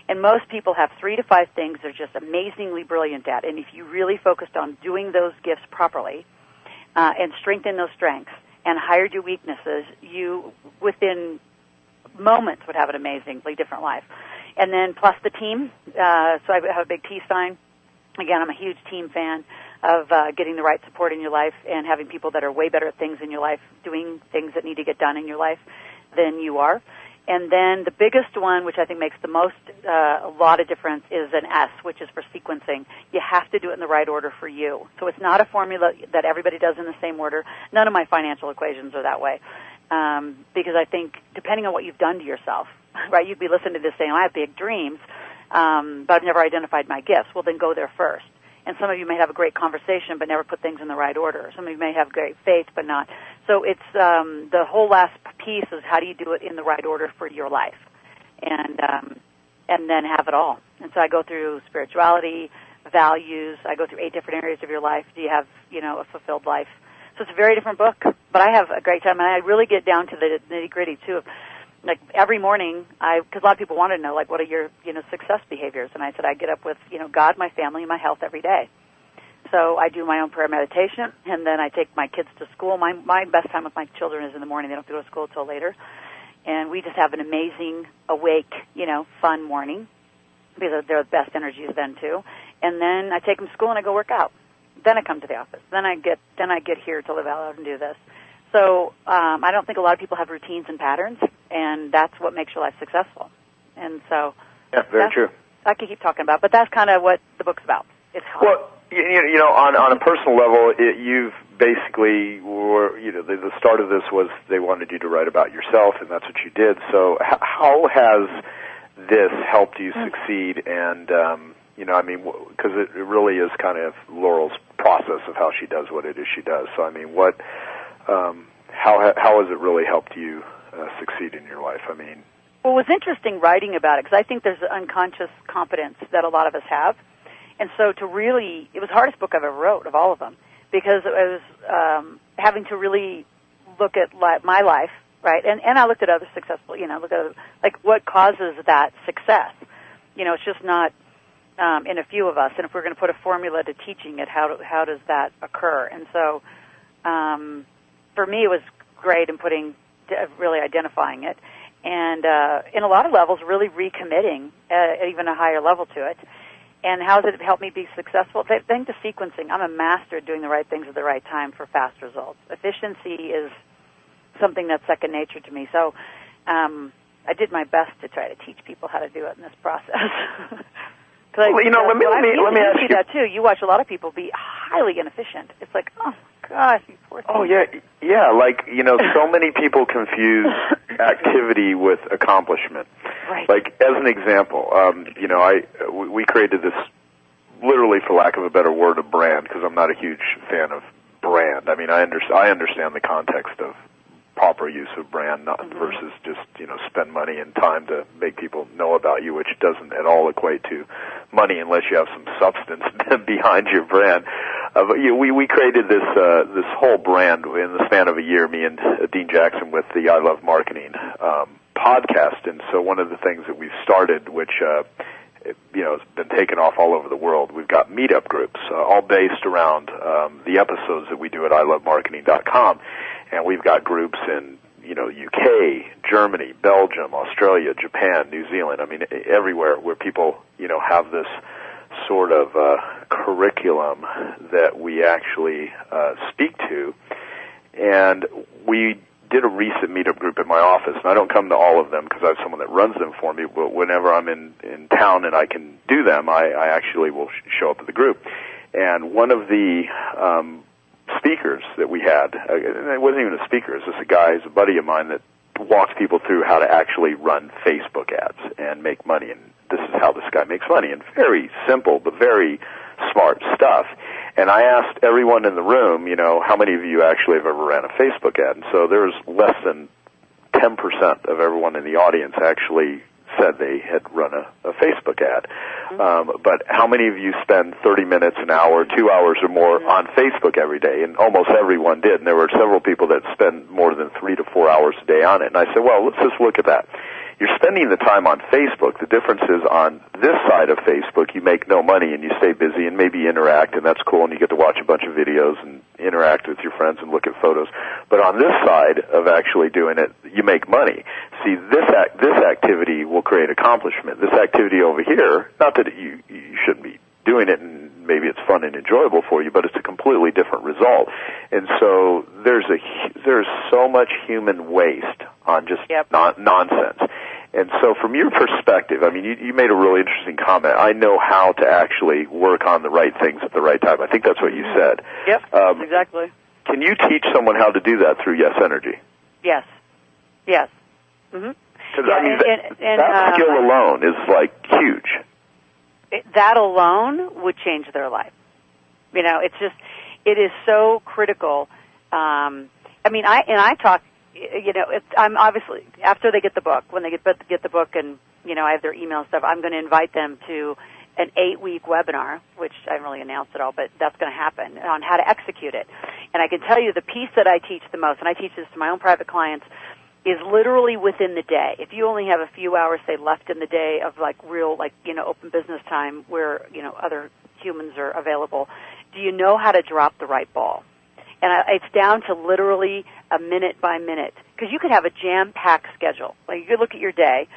And most people have 3 to 5 things they're just amazingly brilliant at. And if you really focused on doing those gifts properly and strengthen those strengths and hired your weaknesses, you, within moments, would have an amazingly different life. And then plus the team. So I have a big T sign. Again, I'm a huge team fan of getting the right support in your life and having people that are way better at things in your life, doing things that need to get done in your life than you are. And then the biggest one, which I think makes the most, a lot of difference, is an S, which is for sequencing. You have to do it in the right order for you. So it's not a formula that everybody does in the same order. None of my financial equations are that way. Because I think, depending on what you've done to yourself, right, you'd be listening to this saying, I have big dreams, but I've never identified my gifts. Well, then go there first. And some of you may have a great conversation but never put things in the right order. Some of you may have great faith but not. So it's the whole last piece is how do you do it in the right order for your life, and then have it all. And so I go through spirituality, values. I go through 8 different areas of your life. Do you have, a fulfilled life? So it's a very different book, but I have a great time, and I really get down to the nitty-gritty too. Like every morning, because a lot of people want to know, like, what are your, success behaviors? And I said I get up with, God, my family, and my health every day. So I do my own prayer meditation, and then I take my kids to school. My best time with my children is in the morning. They don't have to go to school until later. And we just have an amazing, awake, fun morning, because they're the best energies then too. And then I take them to school and I go work out. Then I come to the office. Then I get here to live out and do this. So I don't think a lot of people have routines and patterns, and that's what makes your life successful. And so, yeah, very true. I could keep talking about, but that's kind of what the book's about. It's hard. Well, on a personal level, you've basically the start of this was they wanted you to write about yourself, and that's what you did. So how has this helped you succeed? And because it really is kind of Laurel's process of how she does what it is she does. So how has it really helped you succeed in your life? Well, it was interesting writing about it because I think there's an unconscious competence that a lot of us have. And so it was the hardest book I've ever wrote of all of them, because I was having to really look at my life, right? And I looked at other successful, look at what causes that success. It's just not in a few of us. And if we're going to put a formula to teaching it, how does that occur? And so for me, it was great in really identifying it. And in a lot of levels, really recommitting at even a higher level to it. And how has it helped me be successful? I think the sequencing. I'm a master at doing the right things at the right time for fast results. Efficiency is something that's second nature to me. So I did my best to try to teach people how to do it in this process. Let me ask you that too. You watch a lot of people be highly inefficient. It's like, oh gosh, you poor thing. Oh yeah. So many people confuse activity with accomplishment. Right. Like as an example, we created this, literally for lack of a better word, a brand, because I'm not a huge fan of brand. I understand the context of proper use of brand, versus just spend money and time to make people know about you, which doesn't at all equate to money unless you have some substance behind your brand. But we created this whole brand in the span of a year, me and Dean Jackson, with the I Love Marketing podcast. And so one of the things that we've started, which has been taken off all over the world, we've got meetup groups, all based around the episodes that we do at ilovemarketing.com. And we've got groups in, UK, Germany, Belgium, Australia, Japan, New Zealand. Everywhere where people, have this sort of curriculum that we actually speak to. And we did a recent meetup group in my office, and I don't come to all of them because I have someone that runs them for me, but whenever I'm in town and I can do them, I actually will show up at the group. And one of the speakers that we had, and it wasn't even a speaker, it was just a guy, he's a buddy of mine that walks people through how to actually run Facebook ads and make money, and this is how this guy makes money, and very simple but very smart stuff. And I asked everyone in the room, how many of you actually have ever ran a Facebook ad? And so there's less than 10% of everyone in the audience actually said they had run a Facebook ad. But how many of you spend 30 minutes, an hour, 2 hours or more on Facebook every day? And almost everyone did. And there were several people that spend more than 3 to 4 hours a day on it. And I said, well, let's just look at that. you're spending the time on Facebook. The difference is on this side of Facebook, you make no money and you stay busy and maybe interact, and that's cool, and you get to watch a bunch of videos and interact with your friends and look at photos. But on this side of actually doing it, you make money. See, this activity will create accomplishment. This activity over here, not that you shouldn't be doing it and maybe it's fun and enjoyable for you, but it's a completely different result. And so there's so much human waste on just nonsense. And so from your perspective, I mean, you made a really interesting comment. I know how to actually work on the right things at the right time. I think that's what you said. Yep, exactly. Can you teach someone how to do that through Yes Energy? Yes. Mm-hmm. That skill alone is like huge. That alone would change their life. You know, it is so critical. I talk, you know, I'm obviously, after they get the book, when they get the book and, you know, I have their email and stuff, I'm going to invite them to an 8-week webinar, which I haven't really announced at all, but that's going to happen, on how to execute it. And I can tell you the piece that I teach the most, and I teach this to my own private clients, is literally within the day. If you only have a few hours, say, left in the day of like real, like, you know, open business time where, you know, other humans are available, do you know how to drop the right ball? And it's down to literally a minute by minute. Because you could have a jam-packed schedule. Like, you could look at your day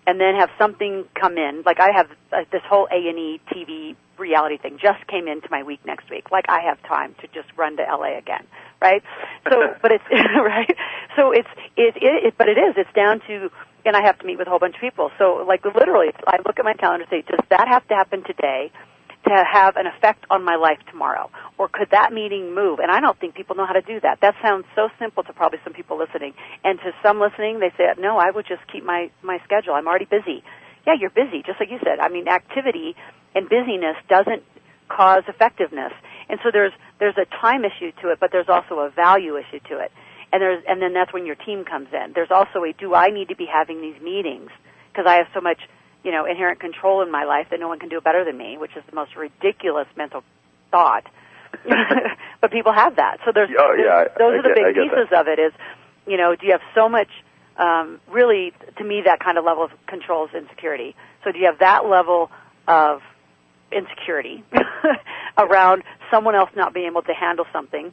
and then have something come in. Like, I have this whole A&E TV reality thing just came into my week next week. Like, I have time to just run to LA again, right? So, but it's, right? So it's down to, and I have to meet with a whole bunch of people. So, like, literally, I look at my calendar and say, does that have to happen today to have an effect on my life tomorrow? Or could that meeting move? And I don't think people know how to do that. That sounds so simple to probably some people listening. And to some listening, they say, no, I would just keep my schedule. I'm already busy. Yeah, you're busy, just like you said. I mean, activity and busyness doesn't cause effectiveness. And so there's a time issue to it, but there's also a value issue to it. And then that's when your team comes in. There's also do I need to be having these meetings because I have so much, you know, inherent control in my life that no one can do it better than me, which is the most ridiculous mental thought. But people have that. So those are the big pieces of it is, you know, do you have so much, really, to me, that kind of level of control is insecurity. So do you have that level of insecurity around someone else not being able to handle something,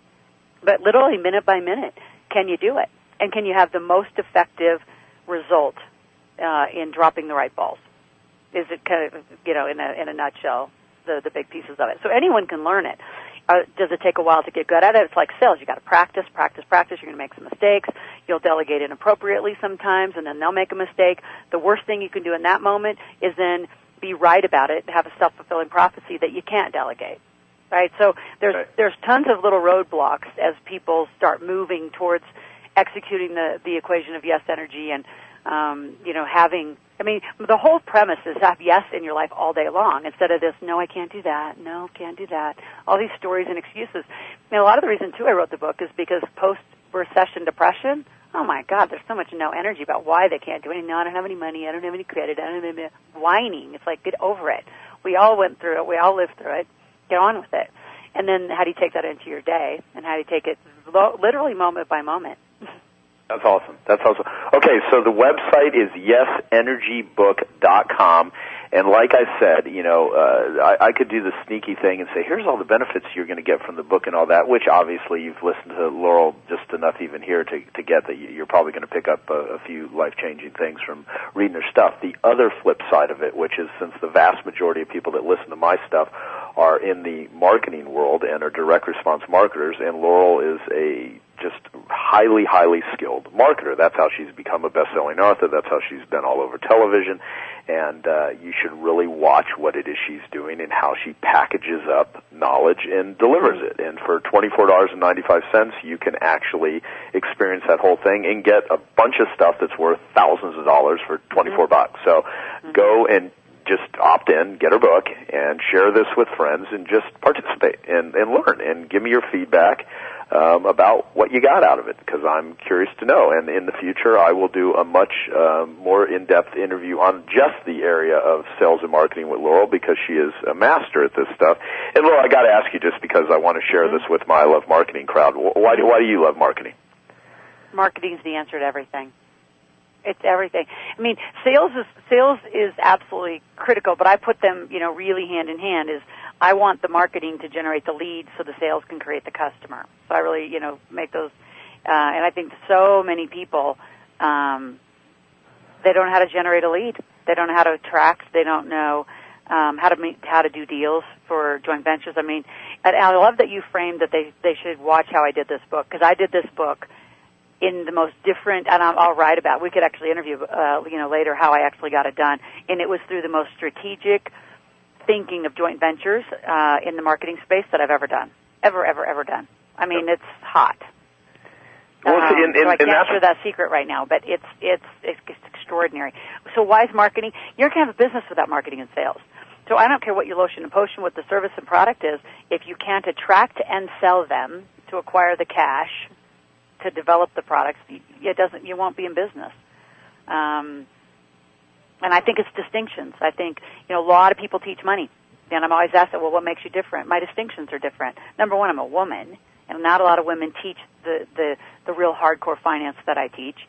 but literally minute by minute, can you do it? And can you have the most effective result in dropping the right balls? Is it kind of, you know, in a nutshell, the big pieces of it. So anyone can learn it. Does it take a while to get good at it? It's like sales. You got to practice. You're going to make some mistakes. You'll delegate inappropriately sometimes, and then they'll make a mistake. The worst thing you can do in that moment is then be right about it, have a self-fulfilling prophecy that you can't delegate. Right? So there's tons of little roadblocks as people start moving towards executing the equation of yes energy and you know, having, I mean, the whole premise is to have yes in your life all day long instead of this, no, I can't do that, no, can't do that, all these stories and excuses. And a lot of the reason, too, I wrote the book is because post-recession depression, oh, my God, there's so much no energy about why they can't do anything. No, I don't have any money, I don't have any credit, I don't have any whining. It's like, get over it. We all went through it. We all lived through it. Get on with it. And then how do you take that into your day? And how do you take it literally moment by moment? That's awesome. Okay, so the website is yesenergybook.com. And like I said, you know, I could do the sneaky thing and say, here's all the benefits you're going to get from the book and all that, which obviously you've listened to Loral just enough even here to get that you're probably going to pick up a few life-changing things from reading their stuff. The other flip side of it, which is since the vast majority of people that listen to my stuff are in the marketing world and are direct response marketers, and Loral is a just highly, highly skilled marketer. That's how she's become a best-selling author. That's how she's been all over television. And you should really watch what it is she's doing and how she packages up knowledge and delivers it. And for $24.95, you can actually experience that whole thing and get a bunch of stuff that's worth thousands of dollars for $24. So go and just opt in, get her book, and share this with friends and just participate and learn and give me your feedback about what you got out of it, because I'm curious to know. And in the future, I will do a much more in-depth interview on just the area of sales and marketing with Loral, because she is a master at this stuff. And Loral, I got to ask you, just because I want to share this with my I Love Marketing crowd, why do you love marketing? Marketing is the answer to everything. It's everything. I mean, sales is absolutely critical, but I put them, really hand in hand. Is I want the marketing to generate the lead so the sales can create the customer. So I really, make those. And I think so many people, they don't know how to generate a lead. They don't know how to attract. They don't know how to do deals for joint ventures. I mean, and I love that you framed that they should watch how I did this book, because I did this book in the most different, and I'll write about. We could actually interview, later how I actually got it done, and it was through the most strategic thinking of joint ventures in the marketing space that I've ever done, ever done. I mean, it's hot. Well, so I can't share that secret right now, but it's extraordinary. So why is marketing? You're going to have a business without marketing and sales. So I don't care what your lotion and potion, what the service and product is, if you can't attract and sell them to acquire the cash to develop the products, you won't be in business. And I think it's distinctions. I think, a lot of people teach money. And I'm always asked, well, what makes you different? My distinctions are different. Number one, I'm a woman, and not a lot of women teach the real hardcore finance that I teach.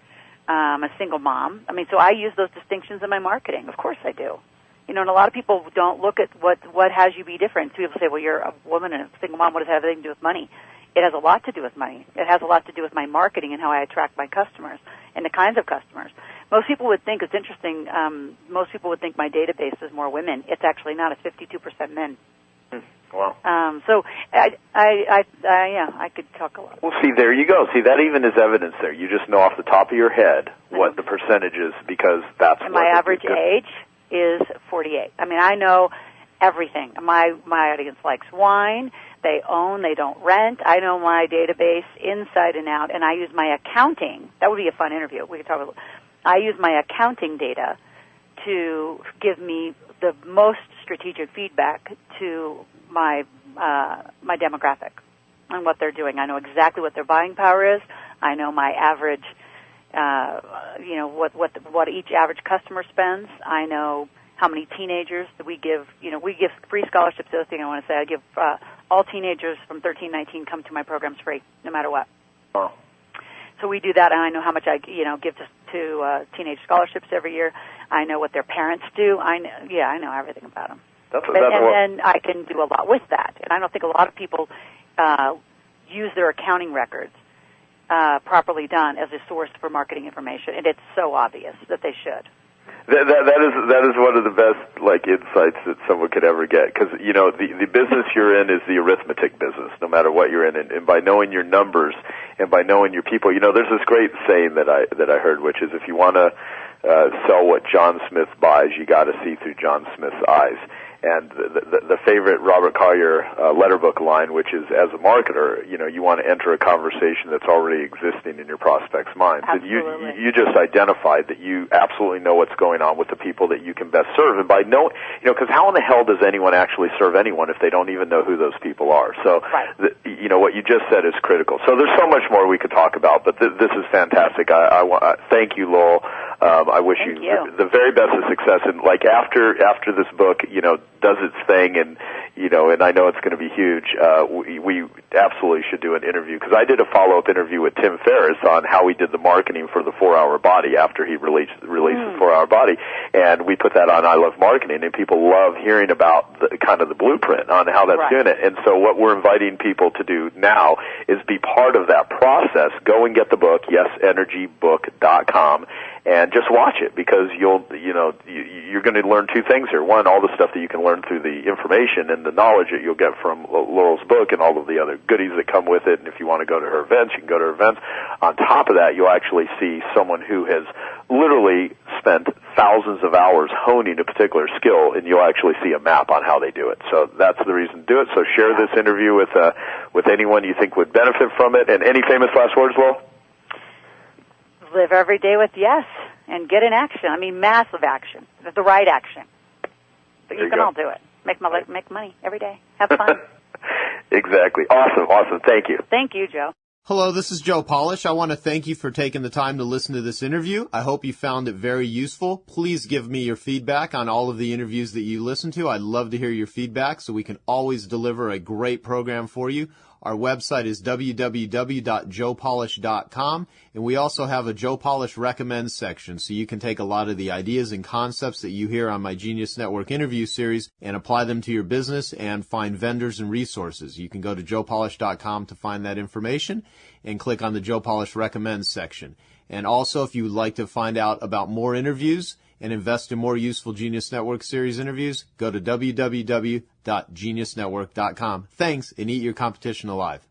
I'm a single mom. I mean, so I use those distinctions in my marketing. Of course I do. And a lot of people don't look at what has you be different. So people say, well, you're a woman and a single mom. What does that have anything to do with money? It has a lot to do with money. It has a lot to do with my marketing and how I attract my customers and the kinds of customers. Most people would think, it's interesting, most people would think my database is more women. It's actually not. It's 52% men. Wow. So I could talk a lot. Well, see, there you go. See, that even is evidence there. You just know off the top of your head what the percentage is, because that's and my average age is 48. I mean, I know everything. My audience likes wine. They own, they don't rent. I know my database inside and out, and I use my accounting. That would be a fun interview. We could talk about. I use my accounting data to give me the most strategic feedback to my demographic and what they're doing. I know exactly what their buying power is. I know my average, what each average customer spends. I know how many teenagers that we give. We give free scholarships. The other thing I want to say, I give all teenagers from 13, 19 come to my programs free, no matter what. Wow. So we do that, and I know how much I give to teenage scholarships every year. I know what their parents do. I know everything about them. And I can do a lot with that. And I don't think a lot of people use their accounting records properly done as a source for marketing information, and it's so obvious that they should. That is one of the best insights that someone could ever get, because the business you're in is the arithmetic business, no matter what you're in, and by knowing your numbers and by knowing your people, there's this great saying that I heard, which is, if you want to sell what John Smith buys, you got to see through John Smith's eyes. And the favorite Robert Collier letterbook line, which is, as a marketer, you want to enter a conversation that's already existing in your prospect's mind. Absolutely. And you just identified that you absolutely know what's going on with the people that you can best serve. And by knowing, because how in the hell does anyone actually serve anyone if they don't even know who those people are? So, right. What you just said is critical. So there's so much more we could talk about, but this is fantastic. I thank you, Laurel. I wish you the very best of success. And after this book, does its thing, and I know it's going to be huge. We absolutely should do an interview, because I did a follow-up interview with Tim Ferriss on how he did the marketing for the 4-Hour Body after he released the 4-Hour Body, and we put that on I Love Marketing, and people love hearing about the blueprint on how that's doing it. And so what we're inviting people to do now is be part of that process. Go and get the book, yesenergybook.com. And just watch it, because you're going to learn two things here. One, all the stuff that you can learn through the information and the knowledge that you'll get from Laurel's book and all of the other goodies that come with it. And if you want to go to her events, you can go to her events. On top of that, you'll actually see someone who has literally spent thousands of hours honing a particular skill, and you'll actually see a map on how they do it. So that's the reason to do it. So share this interview with anyone you think would benefit from it. And any famous last words, Laurel? Live every day with yes, and get in action. I mean, massive action, the right action. But you can all do it. Make money every day. Have fun. Exactly. Awesome. Thank you. Thank you, Joe. Hello, this is Joe Polish. I want to thank you for taking the time to listen to this interview. I hope you found it very useful. Please give me your feedback on all of the interviews that you listen to. I'd love to hear your feedback so we can always deliver a great program for you. Our website is www.joepolish.com, and we also have a Joe Polish Recommends section, so you can take a lot of the ideas and concepts that you hear on my Genius Network interview series and apply them to your business and find vendors and resources. You can go to joepolish.com to find that information and click on the Joe Polish Recommends section. And also, if you would like to find out about more interviews and invest in more useful Genius Network series interviews, go to www.geniusnetwork.com. Thanks, and eat your competition alive.